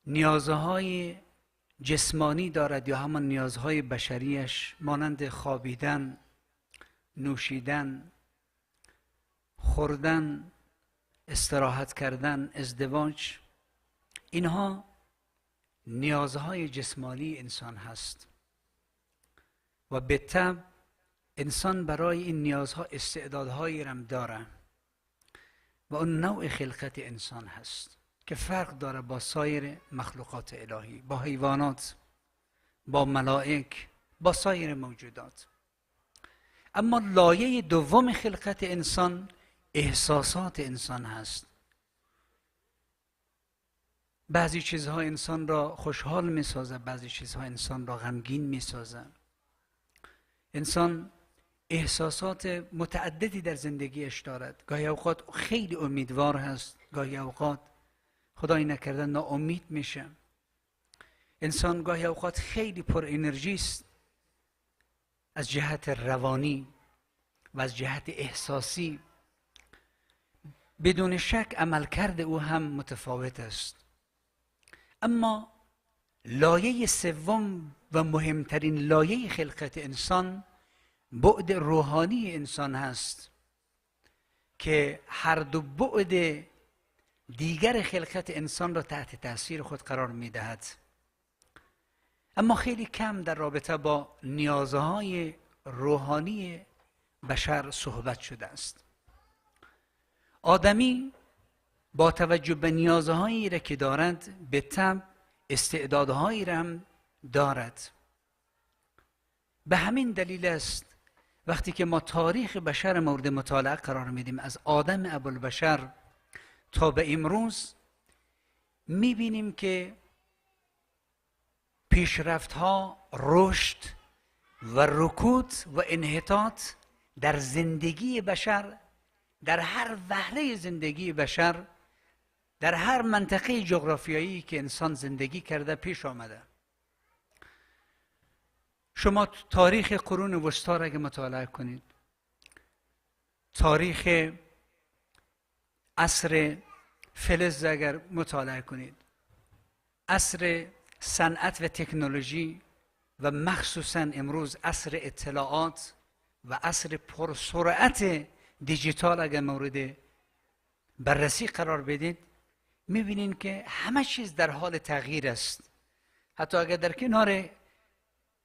نیازهای جسمانی دارد یا همان نیازهای بشریش مانند خوابیدن، نوشیدن، خوردن، استراحت کردن، ازدواج، اینها نیازهای جسمانی انسان هست و به طبع انسان برای این نیازها استعدادهایی هم داره و اون نوع خلقت انسان هست که فرق داره با سایر مخلوقات الهی، با حیوانات، با ملائک، با سایر موجودات. اما لایه دوم خلقت انسان احساسات انسان هست. بعضی چیزها انسان را خوشحال می سازه، بعضی چیزها انسان را غمگین می سازه. انسان احساسات متعددی در زندگیش دارد. گاهی اوقات خیلی امیدوار هست، گاهی اوقات خدای نکرده ناامید میشه. انسان گاهی اوقات خیلی پر انرژی است از جهت روانی و از جهت احساسی. بدون شک عملکرد او هم متفاوت است. اما لایه سوم و مهمترین لایه خلقت انسان بعد روحانی انسان هست که هر دو بعد دیگر خلقت انسان را تحت تاثیر خود قرار می‌دهد. اما خیلی کم در رابطه با نیازهای روحانی بشر صحبت شده است. آدمی با توجه به نیازهایی را که دارد به طبع استعدادهایی را هم دارد. به همین دلیل است وقتی که ما تاریخ بشر مورد مطالعه قرار میدیم از آدم ابوالبشر تا به امروز میبینیم که پیشرفت‌ها، رشد و رکود و انحطاط در زندگی بشر، در هر وهله زندگی بشر، در هر منطقه جغرافیایی که انسان زندگی کرده پیش آمده. شما تاریخ قرون وسطا را اگه مطالعه کنید، تاریخ عصر فلز اگر مطالعه کنید، عصر صنعت و تکنولوژی و مخصوصا امروز عصر اطلاعات و عصر پرسرعت دیجیتال اگر مورد بررسی قرار بدید، میبینید که همه چیز در حال تغییر است. حتی اگر در کنار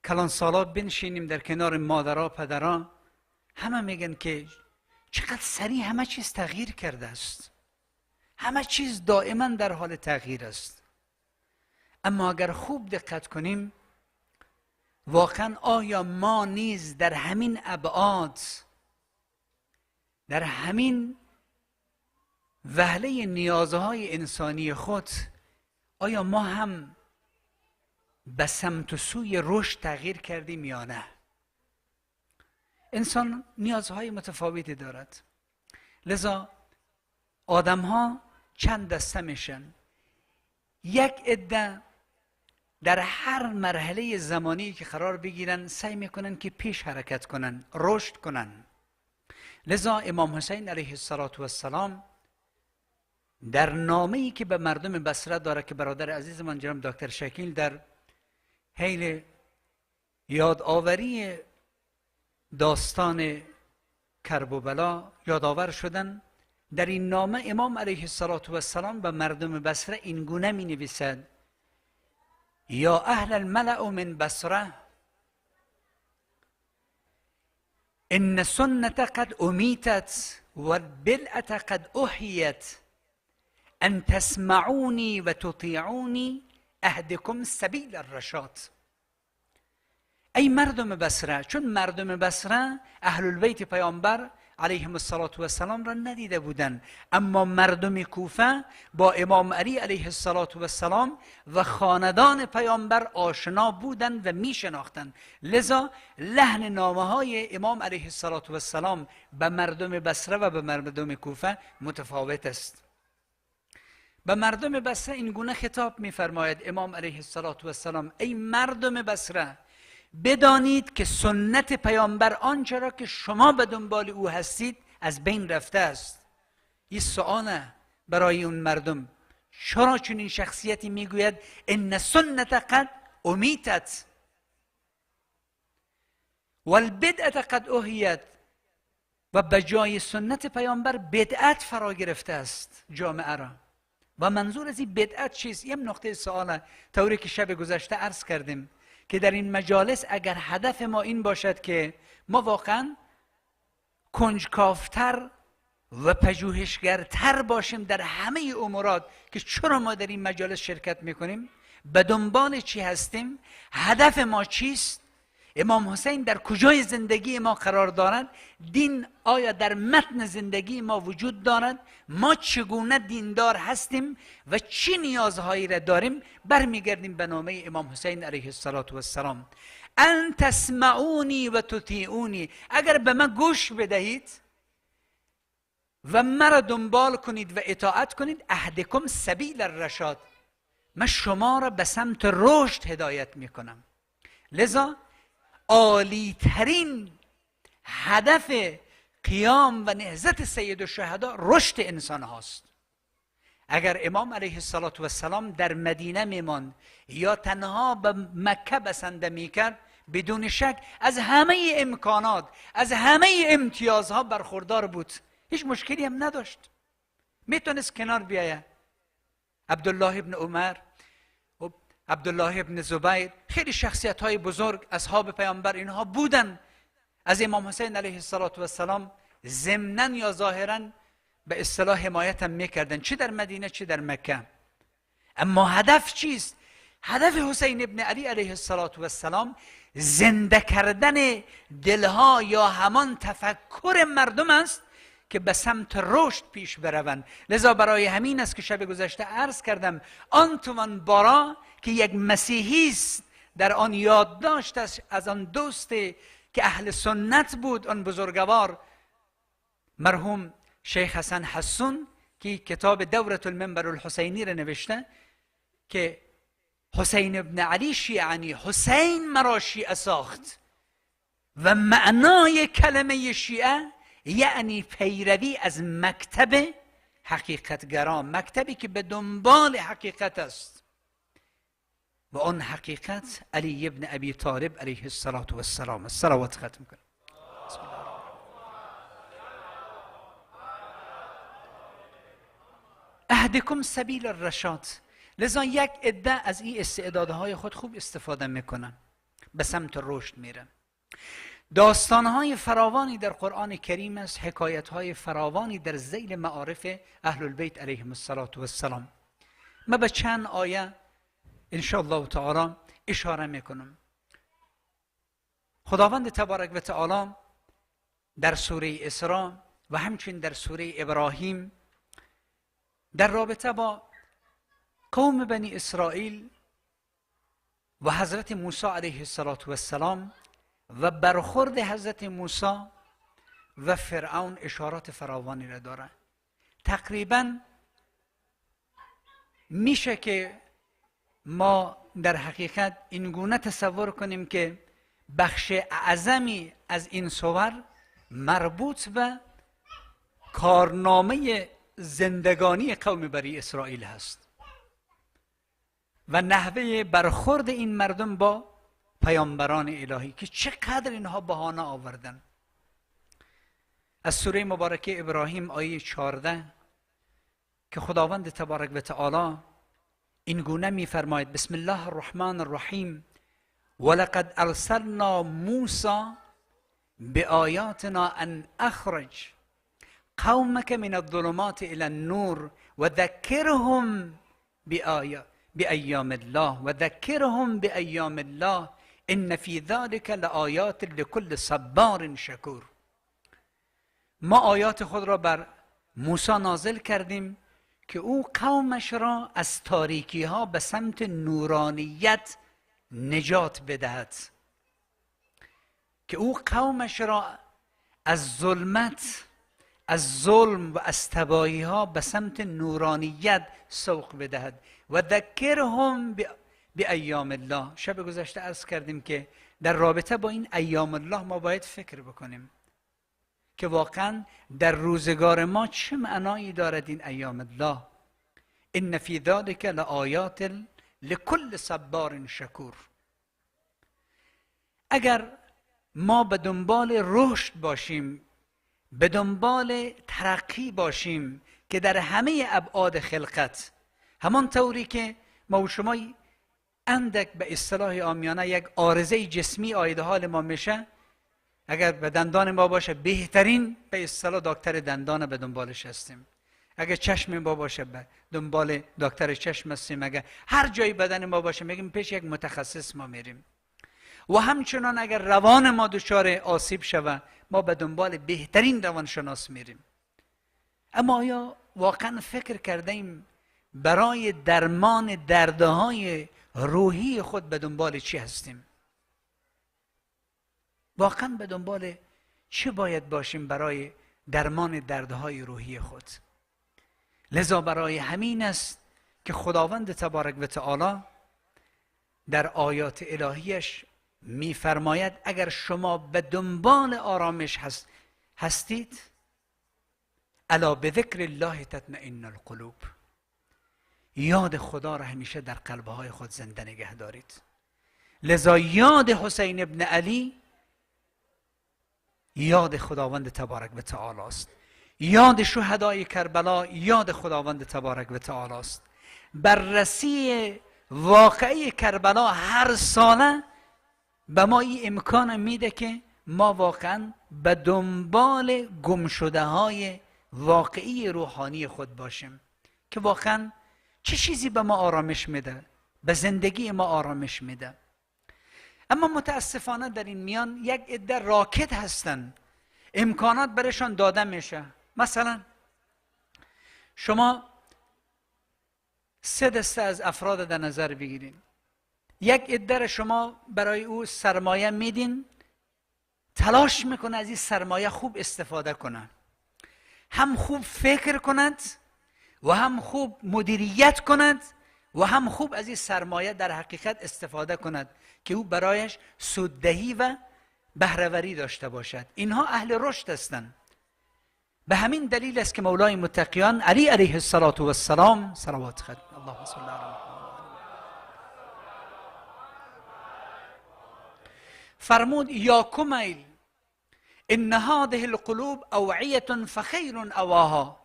کلانسالا بنشینیم، در کنار مادرها پدرها، همه میگن که چقدر سریع همه چیز تغییر کرده است. همه چیز دائما در حال تغییر است. اما اگر خوب دقت کنیم، واقعا آیا ما نیز در همین ابعاد، در همین وهله نیازهای انسانی خود، آیا ما هم به سمت و سوی رشد تغییر کردیم یا نه؟ انسان نیازهای متفاوتی دارد، لذا آدم ها چند دسته میشن. یک عده در هر مرحله زمانی که قرار بگیرن سعی میکنن که پیش حرکت کنن، رشد کنن. لذا امام حسین علیه السلام در نامه‌ای که به مردم بصره داره که برادر عزیزمان جناب دکتر شکیل در حین یادآوری داستان کرب و بلا یادآور شدن، در این نامه امام علیه السلام به مردم بصره این گونه می نویسد: یا اهل الملأ من بصره ان سنت قد امیتت و البدعة قد احیت ان تسمعونی و تطیعونی اهدکم سبیل الرشاد. ای مردم بصره، چون مردم بصره اهل البیت پیامبر علیهم السلام را ندیده بودند، اما مردم کوفه با امام علی علیه السلام و خاندان پیامبر آشنا بودند و می شناختند. لذا لحن نامه های امام علیه السلام به مردم بصره و به مردم کوفه متفاوت است. به مردم بصره این گونه خطاب می فرماید امام علیه السلام: ای مردم بصره، بدانید که سنت پیامبر آنچه را که شما به دنبال او هستید از بین رفته است. این سؤاله برای اون مردم، چرا چنین شخصیتی میگوید ان سنت قد امیتت و البدعة قد احیت، و به جای سنت پیامبر بدعت فرا گرفته است جامعه را. و منظور از این بدعت چیست؟ یه نقطه سؤاله، طوری که شب گذشته عرض کردیم که در این مجالس اگر هدف ما این باشد که ما واقعا کنجکاوتر و پژوهشگرتر باشیم در همه امورات که چرا ما در این مجالس شرکت میکنیم، به دنبال چی هستیم، هدف ما چیست، امام حسین در کجای زندگی ما قرار دارد، دین آیا در متن زندگی ما وجود دارد، ما چگونه دیندار هستیم و چی نیازهایی را داریم، برمیگردیم به نامه امام حسین علیه السلام: ان تسمعونی و تطیعونی، اگر به من گوش بدهید و مرا دنبال کنید و اطاعت کنید، اهدکم سبیل الرشاد، من شما را به سمت رشد هدایت میکنم. لذا عالی ترین هدف قیام و نهضت سید الشهدا رشد انسان هاست. اگر امام علیه السلام در مدینه میماند یا تنها به مکه بسنده میکرد، بدون شک از همه امکانات، از همه امتیازها برخوردار بود هیچ مشکلی هم نداشت، میتونست کنار بیایه. عبدالله ابن عمر و عبدالله ابن زبیر، خیلی شخصیت های بزرگ اصحاب پیامبر اینها بودن، از امام حسین علیه السلام ضمناً یا ظاهراً به اصطلاح حمایت هم میکردن، چه در مدینه چه در مکه. اما هدف چیست؟ هدف حسین ابن علی علیه السلام زنده کردن دلها یا همان تفکر مردم است که به سمت رشد پیش بروند. لذا برای همین است که شب گذشته عرض کردم آنتوان بارا که یک مسیحی است، در آن یادداشت است از آن دوست که اهل سنت بود، آن بزرگوار مرحوم شیخ حسن حسون که کتاب دورة المنبر الحسینی را نوشته که حسین ابن علی شیعانی، حسین مرا شیعه ساخت و معنای کلمه شیعه یعنی پیروی از مکتب حقیقتگران، مکتبی که به دنبال حقیقت است و آن حقیقت علی ابن ابی طالب علیه السلام. صلوات ختم کنم. اهدکم سبیل الرشاد. لذا یک عده از این استعدادهای خود خوب استفاده میکنن، به سمت رشد میرن. داستانهای فراوانی در قرآن کریم است، حکایتهای فراوانی در ذیل معارف اهل البیت علیهم السلام. من به چند آیه ان شاء الله تعالی اشاره میکنم. خداوند تبارک و تعالی در سوره اسراء و همچنین در سوره ابراهیم در رابطه با قوم بنی اسرائیل و حضرت موسی علیه السلام و برخورد حضرت موسی و فرعون اشارات فراوانی را داره. تقریبا میشه که ما در حقیقت اینگونه تصور کنیم که بخش اعظمی از این سور مربوط به کارنامه زندگانی قوم بنی اسرائیل هست و نحوه برخورد این مردم با پیامبران الهی که چقدر اینها بهانه آوردن. از سوره مبارکه ابراهیم آیه 14 که خداوند تبارک و تعالی این گونه می‌فرماید: بسم الله الرحمن الرحیم ولقد ارسلنا موسی بآیاتنا ان اخرج قومك من الظلمات الى النور وذكرهم بأيام الله وذكرهم بأيام الله ان فی ذلک لآیات لكل صبار شکور. ما آیات خود را بر موسی نازل کردیم که او قومش را از تاریکی ها به سمت نورانیت نجات بدهد، که او قومش را از ظلمت، از ظلم و از تباهی ها به سمت نورانیت سوق بدهد. و ذکرهم بایام الله. شب گذشته عرض کردیم که در رابطه با این ایام الله ما باید فکر بکنیم که واقعا در روزگار ما چه معنایی دارد این ایام الله. ان فی ذلک لآیات لكل صبار شکور. اگر ما به دنبال رشد باشیم، به دنبال ترقی باشیم که در همه ابعاد خلقت، همان طوری که ما و شما اندک به اصطلاح عامیانه یک عارضه جسمی آید حال ما میشه، اگر به دندان ما باشه بهترین به اصطلاح دکتر دندان به دنبالش هستیم، اگر چشم ما باشه به دنبال دکتر چشم هستیم، اگر هر جایی بدن ما باشه میگیم پیش یک متخصص ما میریم. و همچنان اگر روان ما دچار آسیب شود ما به دنبال بهترین روانشناس میریم. اما آیا واقعا فکر کردیم برای درمان دردهای روحی خود به دنبال چی هستیم؟ واقعا به دنبال چی باید باشیم برای درمان دردهای روحی خود؟ لذا برای همین است که خداوند تبارک و تعالی در آیات الهیش می‌فرماید اگر شما به دنبال آرامش هستید، الا بذکر الله تطمئن القلوب، یاد خدا را همیشه در قلب‌های خود زنده نگه دارید. لذا یاد حسین ابن علی یاد خداوند تبارک و تعالی است. یاد شهدای کربلا یاد خداوند تبارک و تعالی است. بررسی واقعی کربلا هر ساله به ما این امکان میده که ما واقعا به دنبال گمشده های واقعی روحانی خود باشیم که واقعا چه چیزی به ما آرامش میده، به زندگی ما آرامش میده. اما متاسفانه در این میان یک عده راکد هستن، امکانات برشان داده میشه. مثلا شما 3 دسته از افراد در نظر بگیرین. یک عده شما برای او سرمایه میدین، تلاش میکنه از این سرمایه خوب استفاده کنه، هم خوب فکر کند و هم خوب مدیریت کند و هم خوب از این سرمایه در حقیقت استفاده کند که او برایش سوددهی و بهره‌وری داشته باشد. اینها اهل رشد هستند. به همین دلیل است که مولای متقیان علی علیه السلام صلوات خیر اللهم صل علی محمد فرمود یا کمیل ان هذه القلوب اوعیه فخیر اواها.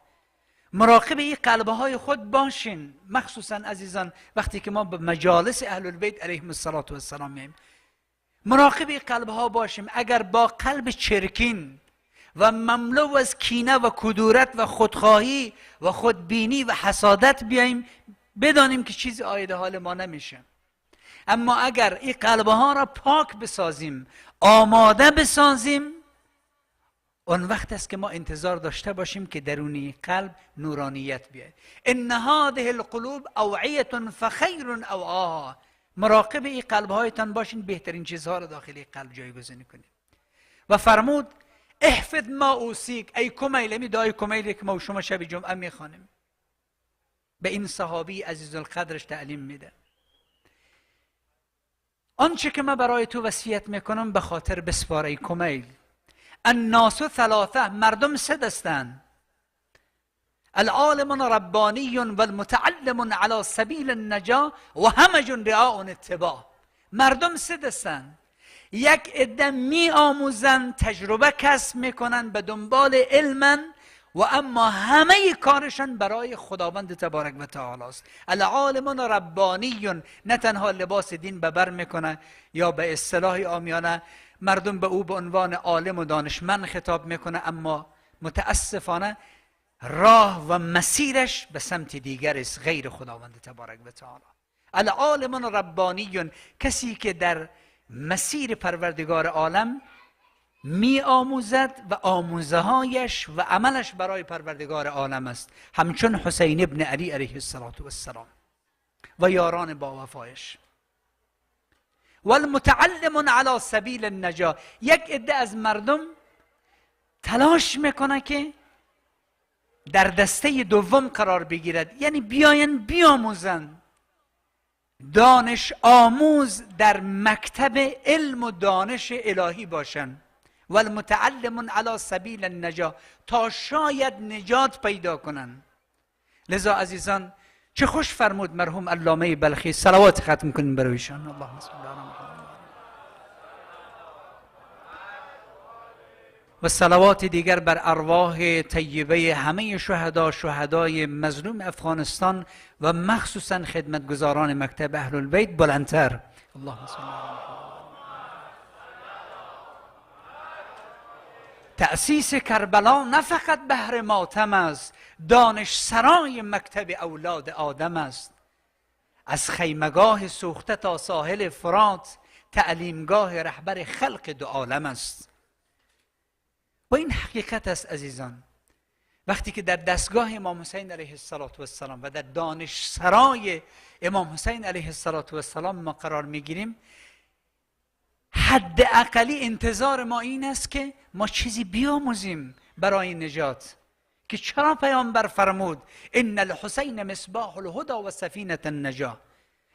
مراقب این قلبهای خود باشین، مخصوصا عزیزان وقتی که ما به مجالس اهل البیت علیهم السلام میایم. مراقب این قلبها باشیم. اگر با قلب چرکین و مملو از کینه و کدورت و خودخواهی و خودبینی و حسادت بیاییم، بدانیم که چیزی عاید حال ما نمیشه. اما اگر این قلبها را پاک بسازیم، آماده بسازیم، اون وقت است که ما انتظار داشته باشیم که درونی قلب نورانیت بیاید. ان هذه القلوب اوعیه فخیر اوعاها. مراقب این قلبهایتان باشین، بهترین چیزها را داخل قلب جایگزین کنید. و فرمود احفظ ما اوصیک ای کمیل. می دعای کمیلی که ما و شما شب جمعه میخوانیم به این صحابی عزیز القدرش تعلیم میده. آنچه که من برای تو وصیت میکنم به خاطر بسپار ای کمیل. الناس ثلاثه. مردم 3 دستند. العالم ربانی و المتعلم على سبیل النجا و همج رعاء اتباع. مردم 3 دستند. یک عده می آموزند، تجربه کسب میکنن، به دنبال علمن و اما همه کارشان برای خداوند تبارک و تعالی است. العالم ربانی، نه تنها لباس دین به بر میکنه یا به اصطلاح عامیانه مردم به او به عنوان عالم و دانشمند خطاب میکنه، اما متاسفانه راه و مسیرش به سمت دیگر است غیر خداوند تبارک و تعالی. العالم ربانی، کسی که در مسیر پروردگار عالم می آموزد و آموزهایش و عملش برای پروردگار عالم است، همچون حسین ابن علی علیه السلام و یاران با وفایش. و المتعلم علی سبیل النجا. یک عده از مردم تلاش میکنه که در دسته دوم قرار بگیرد، یعنی بیاین بیاموزن، دانش آموز در مکتب علم و دانش الهی باشن. و المتعلم علی سبیل النجا، تا شاید نجات پیدا کنن. لذا عزیزان چه خوش فرمود مرحوم علامه بلخی، صلوات ختم کنیم برویشان. اللهم صل علی محمد و صلوات دیگر بر ارواح طیبه همه شهدای مظلوم افغانستان و مخصوصا خدمتگزاران مکتب اهل البیت بلندتر. اللهم صل علی محمد. تأسیس کربلا نه فقط بهر ماتم است، دانش سرای مکتب اولاد آدم است. از خیمگاه سوخته تا ساحل فرات، تعلیمگاه رهبر خلق دو عالم است. و این حقیقت است عزیزان. وقتی که در دستگاه امام حسین علیه السلام و در دانش سرای امام حسین علیه السلام ما قرار میگیریم، حد اقلی انتظار ما این است که ما چیزی بیاموزیم برای نجات. که چرا پیامبر فرمود ان الحسین مصباح الهدى و سفینه النجاة.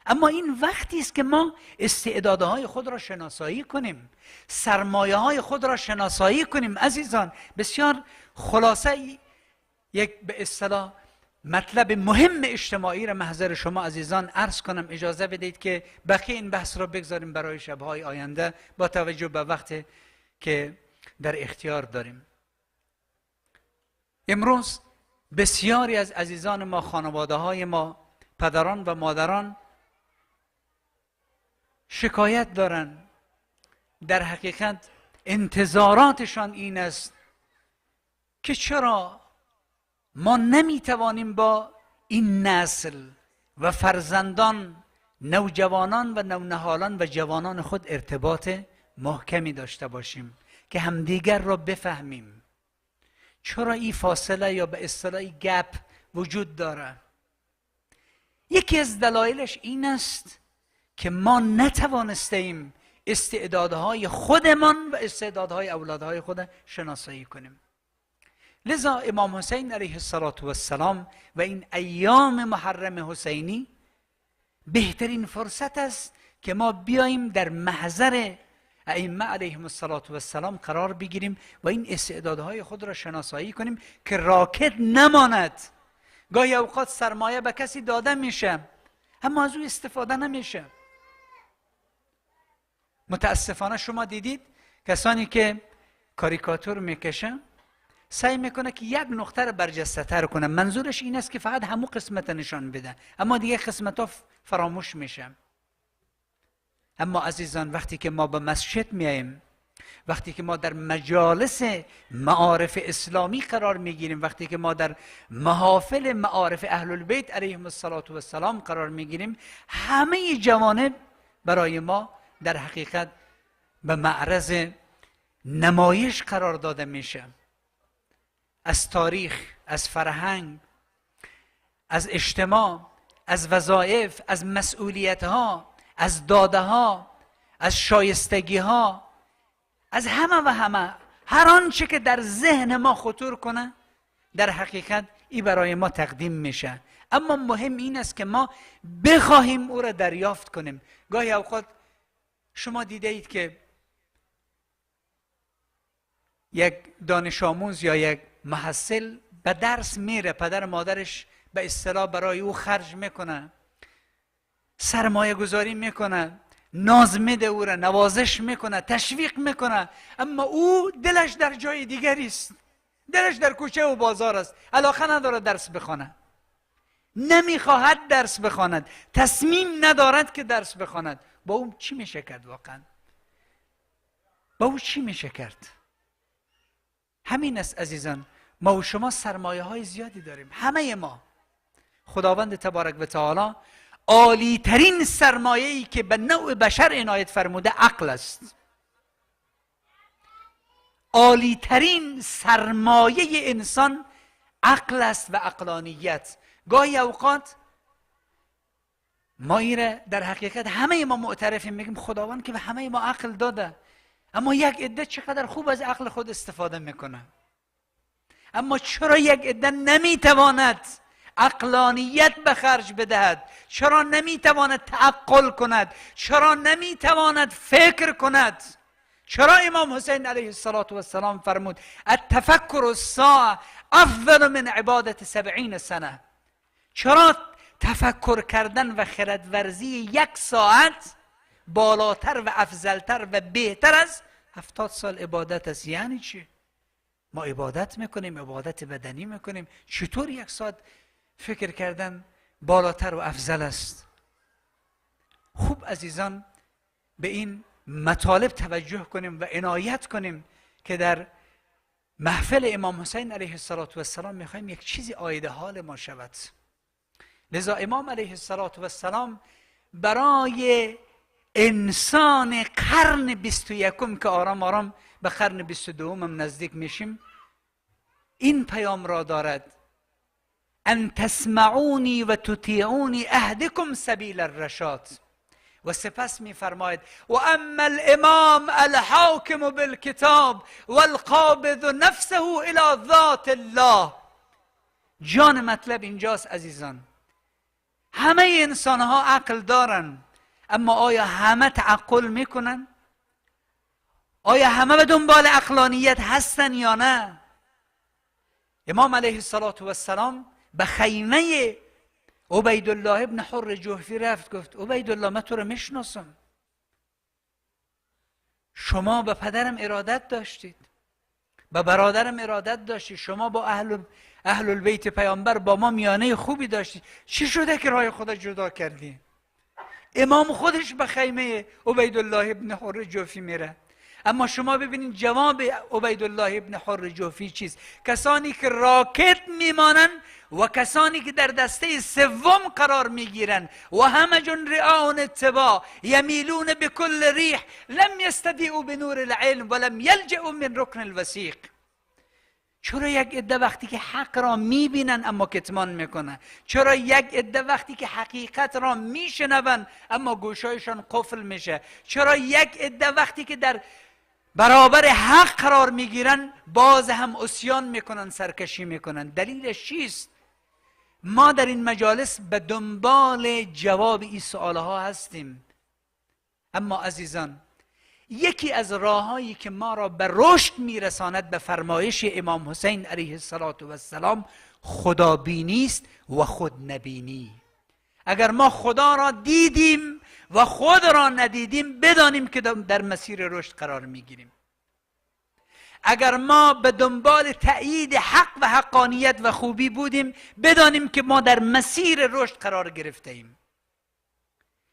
اما این وقتی است که ما استعدادهای خود را شناسایی کنیم، سرمایه های خود را شناسایی کنیم. عزیزان بسیار خلاصه یک به اصطلاح مطلب مهم اجتماعی را محضر شما عزیزان عرض کنم. اجازه بدید که بقیه این بحث را بگذاریم برای شبهای آینده با توجه به وقتی که در اختیار داریم. امروز بسیاری از عزیزان ما، خانواده های ما، پدران و مادران شکایت دارن. در حقیقت انتظاراتشان این است که چرا ما نمیتوانیم با این نسل و فرزندان، نوجوانان و نونهالان و جوانان خود ارتباط محکمی داشته باشیم که همدیگر را بفهمیم. چرا این فاصله یا به اصطلاح گپ وجود داره؟ یکی از دلایلش این است که ما نتوانستیم استعدادهای خودمان و استعدادهای اولادهای خود شناسایی کنیم. لذا امام حسین علیه السلام و این ایام محرم حسینی بهترین فرصت است که ما بیاییم در محضر ائمه علیهم السلام قرار بگیریم و این استعدادهای خود را شناسایی کنیم که راکد نماند. گاهی اوقات سرمایه به کسی داده میشه اما از او استفاده نمیشه. متاسفانه شما دیدید کسانی که کاریکاتور میکشن سعی میکنه که یک نقطه رو برجسته تر کنه. منظورش این است که فقط همون قسمت نشان بده اما دیگه قسمت ها فراموش میشه. اما عزیزان، وقتی که ما به مسجد میاییم، وقتی که ما در مجالس معارف اسلامی قرار میگیریم، وقتی که ما در محافل معارف اهل البیت علیهم السلام قرار میگیریم، همه جوانب برای ما در حقیقت به معرض نمایش قرار داده میشه. از تاریخ، از فرهنگ، از اجتماع، از وظایف، از مسئولیت ها، از داده ها، از شایستگی ها، از همه و همه، هر آنچه که در ذهن ما خطور کنه در حقیقت این برای ما تقدیم میشه. اما مهم این است که ما بخواهیم او را دریافت کنیم. گاهی اوقات شما دیده اید که یک دانش آموز یا یک محصل به درس میره، پدر مادرش به اصطلاح برای او خرج میکنه، سرمایه گذاری میکنه، ناز میده، او را نوازش میکنه، تشویق میکنه، اما او دلش در جای دیگری است، دلش در کوچه و بازار است، علاقه نداره درس بخونه، نمیخواهد درس بخواند، تصمیم ندارد که درس بخواند. با اون چی میشه کرد واقعا؟ با او چی میشه کرد؟ همین است عزیزان، ما و شما سرمایه های زیادی داریم، همه ما. خداوند تبارک و تعالی عالی ترین سرمایه‌ای که به نوع بشر عنایت فرموده عقل است. عالی ترین سرمایه انسان عقل است و عقلانیت. گاهی اوقات ما ایره در حقیقت همه ما معترفیم، میگیم خداوند که به همه ما عقل داده، اما یک عده چقدر خوب از عقل خود استفاده میکنه. اما چرا یک عده نمیتواند عقلانیت به خرج بدهد؟ چرا نمیتواند تعقل کند؟ چرا نمیتواند فکر کند؟ چرا امام حسین علیه السلام فرمود التفکر الساعة افضل من عبادت 70 سنه؟ چرا تفکر کردن و خردورزی 1 ساعت بالاتر و افضلتر و بهتر از 70 سال عبادت است؟ یعنی چی؟ ما عبادت میکنیم، عبادت بدنی میکنیم، چطور 1 ساعت فکر کردن بالاتر و افضل است؟ خوب عزیزان، به این مطالب توجه کنیم و عنایت کنیم که در محفل امام حسین علیه السلام میخوایم یک چیزی عاید حال ما شود. لذا امام علیه السلام برای انسان قرن 21 که آرام آرام به قرن 22 هم نزدیک میشیم این پیام را دارد: ان تسمعونی و تطیعونی اهدکم سبیل الرشاد. و سپس میفرماید و اما الامام الحاکم بالکتاب والقابض نفسه الى ذات الله. جان مطلب اینجاست عزیزان، همه انسان ها عقل دارن، اما آیا همه تعقل میکنن؟ آیا همه به دنبال عقلانیت هستن یا نه؟ امام علیه السلام به خیمه عبیدالله ابن حر جحفی رفت، گفت عبیدالله من تو رو میشناسم، شما به پدرم ارادت داشتید، به برادرم ارادت داشتی، شما با اهل البیت پیامبر با ما میانه خوبی داشتی، چی شده که راه خدا جدا کردی؟ امام خودش به خیمه عبیدالله ابن حر جوفی میره، اما شما ببینید جواب عبیدالله ابن حر جوفی چیست؟ کسانی که راکت میمانند و کسانی که در دسته سوم قرار میگیرند و همه جون رعاون اتباع یمیلون بكل ریح لم یستدیعوا بنور العلم ولم یلجئوا من رکن الوثیق. چرا یک عده وقتی که حق را میبینن اما کتمان میکنن؟ چرا یک عده وقتی که حقیقت را میشنون اما گوشایشان قفل میشه؟ چرا یک عده وقتی که در برابر حق قرار میگیرن باز هم عصیان میکنن، سرکشی میکنن؟ دلیلش چیست؟ ما در این مجالس به دنبال جواب این سوالها هستیم. اما عزیزان، یکی از راههایی که ما را به رشد میرساند به فرمایش امام حسین علیه السلام خدابینی است و خودنبینی. اگر ما خدا را دیدیم و خود را ندیدیم بدانیم که در مسیر رشد قرار میگیریم. اگر ما به دنبال تأیید حق و حقانیت و خوبی بودیم بدانیم که ما در مسیر رشد قرار گرفته ایم.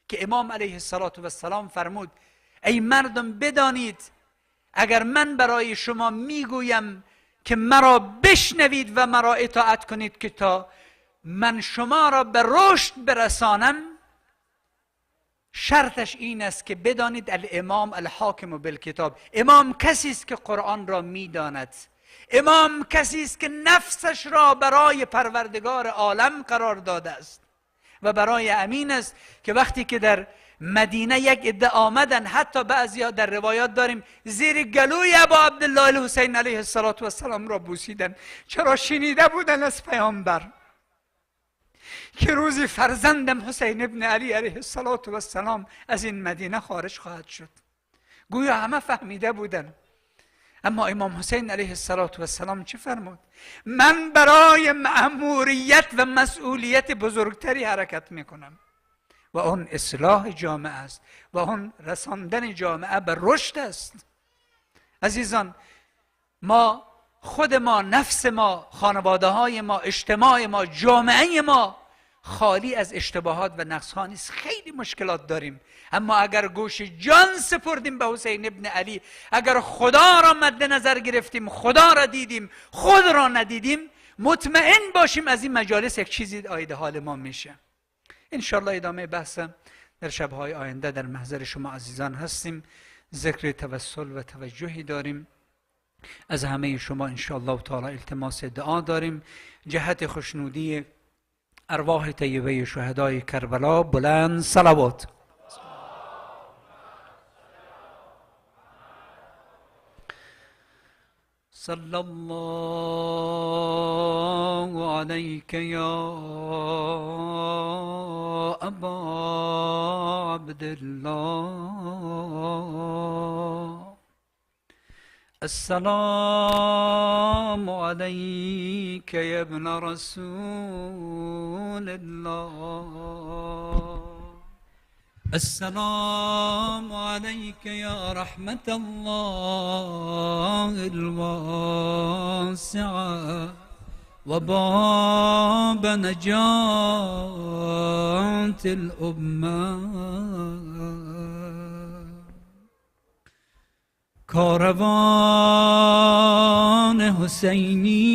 که امام علیه السلام فرمود ای مردم بدانید اگر من برای شما میگویم که مرا بشنوید و مرا اطاعت کنید که تا من شما را به رشد برسانم، شرطش این است که بدانید الامام الحاکم بالکتاب. امام کسی است که قرآن را میداند، امام کسی است که نفسش را برای پروردگار عالم قرار داده است و برای امین است که وقتی که در مدینه یک عده آمدن، حتی بعضیا در روایات داریم زیر گلوی ابا عبدالله الحسین علیه السلام را بوسیدن. چرا؟ شنیده بودن از پیامبر که روزی فرزندم حسین ابن علی علیه السلام از این مدینه خارج خواهد شد. گویا همه فهمیده بودن. اما امام حسین علیه السلام چه فرمود؟ من برای مأموریت و مسئولیت بزرگتری حرکت میکنم و اون اصلاح جامعه است و اون رساندن جامعه به رشد است. عزیزان، ما خود ما، نفس ما، خانواده های ما، اجتماع ما، جامعه ما خالی از اشتباهات و نقص‌ها نیست. خیلی مشکلات داریم، اما اگر گوش جان سپردیم به حسین ابن علی، اگر خدا را مد نظر گرفتیم، خدا را دیدیم، خود را ندیدیم، مطمئن باشیم از این مجالس یک چیزی آید حال ما میشه. انشاءالله ادامه بحث در شب‌های آینده در محضر شما عزیزان هستیم. ذکر توسل و توجهی داریم. از همه شما انشاءالله تعالی التماس دعا داریم جهت خوشنودی ارواح طیبه شهدای کربلا. بلند صلوات. صلی الله علیک یا ابا عبدالله. السلام علیک یا ابن رسول الله. السلام علیک یا رحمت الله الواسعه و باب نجات الامه. کاروان حسینی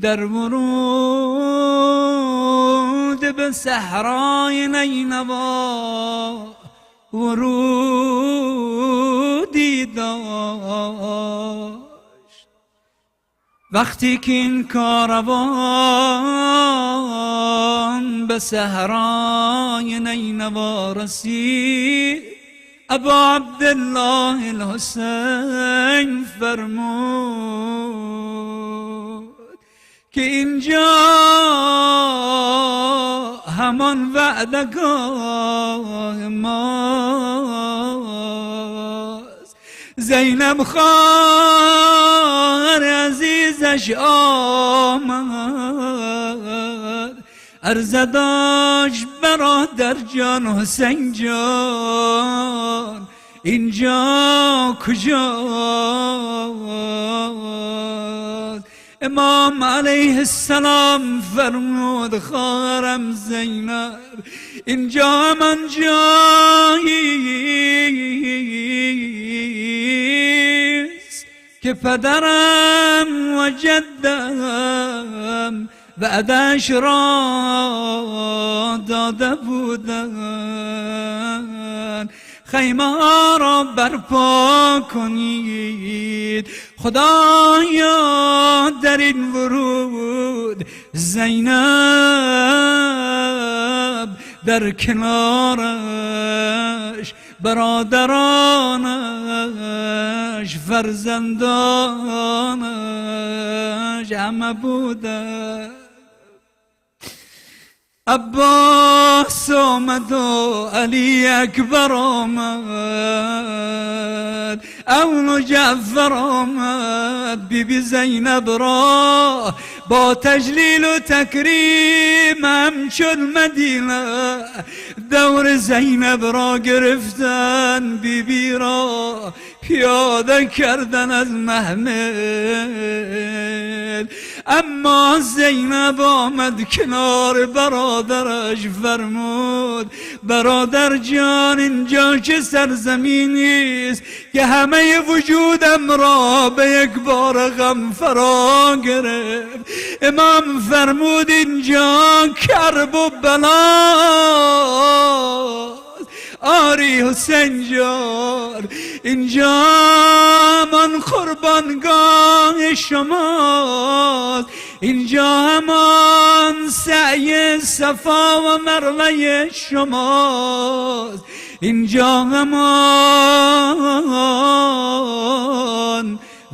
در ورود به صحرای نینوا ورودی داشت. وقتی که این کاروان به صحرای نینوا رسید، ابا عبدالله الحسین فرمود که اینجا همان وعدگاه ماست. زینب خواهر عزیزش آمد، عرضه داشت برادر جان حسین جان، اینجا کجاست؟ امام علیه السلام فرمود خواهرم زینب اینجا همان جاییست که پدرم و جدم وعدش را داده بودند. خیمه ها را برپا کنید، خدایا در این ورود زینب در کنارش برادرانش فرزندانش همه بودند. عباس آمد و علی اکبر آمد، اون جعفر آمد، بی زینب را با تجلیل و تکریم همچون مدینه دور زینب را گرفتن، بی را پیاده کردن از محمل. اما زینب آمد کنار برادرش فرمود برادر جان اینجا چه سرزمینی است که همه وجودم را به یک بار غم فرا گرفت. امام فرمود اینجا کرب و بلا. آری حسین جان اینجا من قربانگاه شماست، اینجا همان سعی صفا و مروه شماست، اینجا همان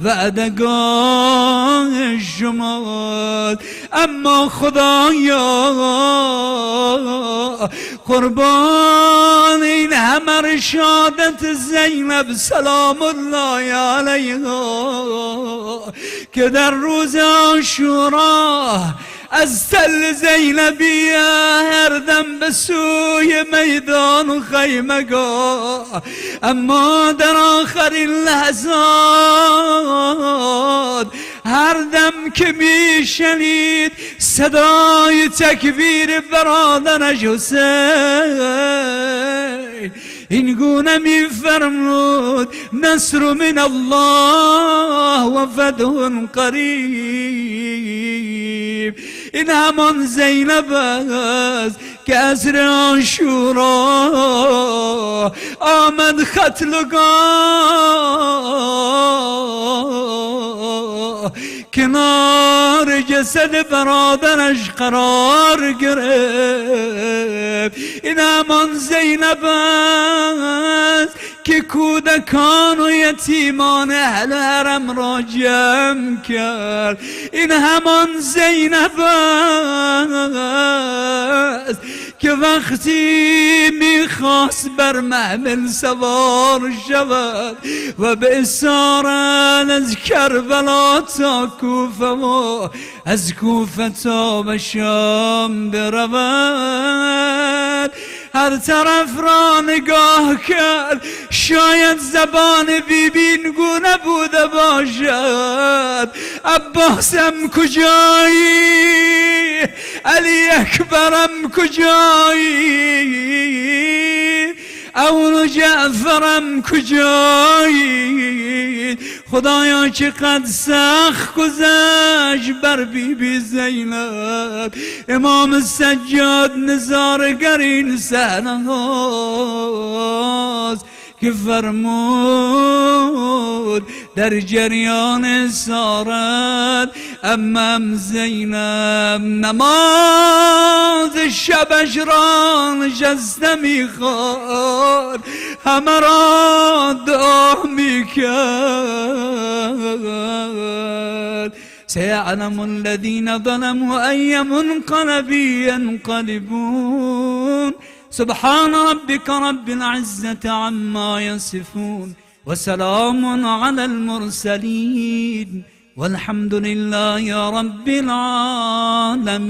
وعدگاه شماست. اما خدایا قربان این همه رشادت زینب سلام الله علیها که در روز عاشورا از تل زینبیه هر دم به سوی میدان و خیمگاه، اما در آخرین لحظات هر دم که میشنید صدای تکبیر برادرش حسین این گونه میفرمود نصر من الله و فتح قریب. این همان زینب است که عصر عاشورا آمد قتلگاه کنار جسد برادرش قرار گرفت. این همان زینب است که کودکان و یتیمان اهل حرم را جمع کرد. این همان زینب است که وقتی میخواست بر محمل سوار شود و به اسارت از کربلا تا کوفه و از کوفه تا به شام برود هر طرف را نگاه کرد شاید زبان بیبین گونه بوده باشد. عباسم کجایی؟ علی اکبرم کجایی؟ اون جعفرم کجایی؟ خدایا چقدر سخت گذشت بر بی زینب. امام سجاد نظارگر این صحنه هاست که فرمود در جریان اسارت امم زینب نماز شبش را نشسته میخواد، همه را دعا میکرد. سيعلم الذين ظلموا أي منقلب ينقلبون. سبحان ربك رب العزة عما يصفون وسلام على المرسلين والحمد لله رب العالمين.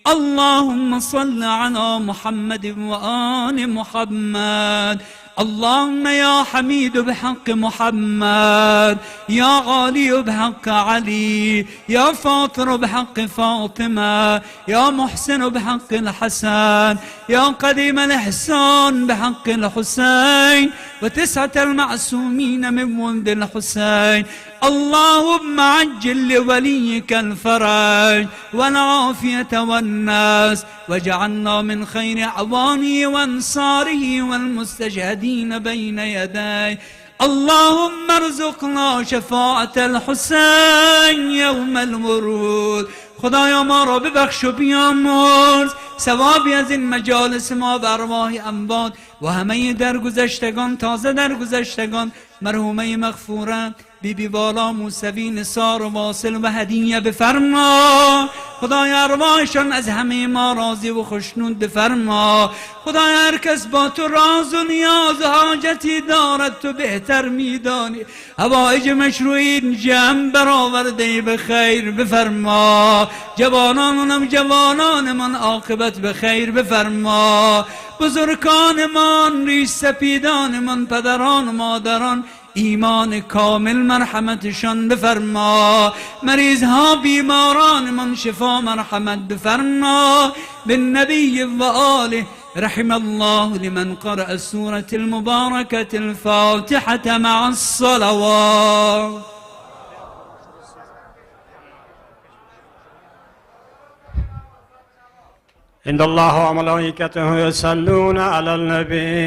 اللهم صل على محمد وآل محمد. اللهم يا حميد بحق محمد، يا غالي بحق علي، يا فاطر بحق فاطمة، يا محسن بحق الحسن، يا قديم الإحسان بحق الحسين، وتسعة المعصومين من ولد الحسين. اللهم عجل لوليك الفرج والعافية والناس، واجعلنا من خير أعوانه وأنصاره والمستشهدين بين يديه. اللهم ارزقنا شفاعة الحسین یوم الورود. خدایا ما را ببخش و بیامرز ثوابی از این مجالس ما و ارواح اموات و همه درگذشتگان، تازه درگذشتگان، مرحومه مغفوره بی بی والا، موسوی، نثار و واصل و هدیه بفرما. خدای ارواحشان از همه ما راضی و خشنود بفرما. خدای هر کس با تو راز و نیاز و حاجتی دارد تو بهتر میدانی. حوائج مشروعین جمع برآورده به خیر بفرما. جوانانم جوانان من عاقبت به خیر بفرما. بزرگان من، ریش سپیدان من، پدران و مادران، ایمان کامل مرحمتشان بفرما. مریض ها بیماران من شفا مرحمت بفرما. بالنبی و آله. رحم الله لمن قرأ السورة المباركة الفاتحة مع الصلوات. إن الله وملائكته يصلون على النبي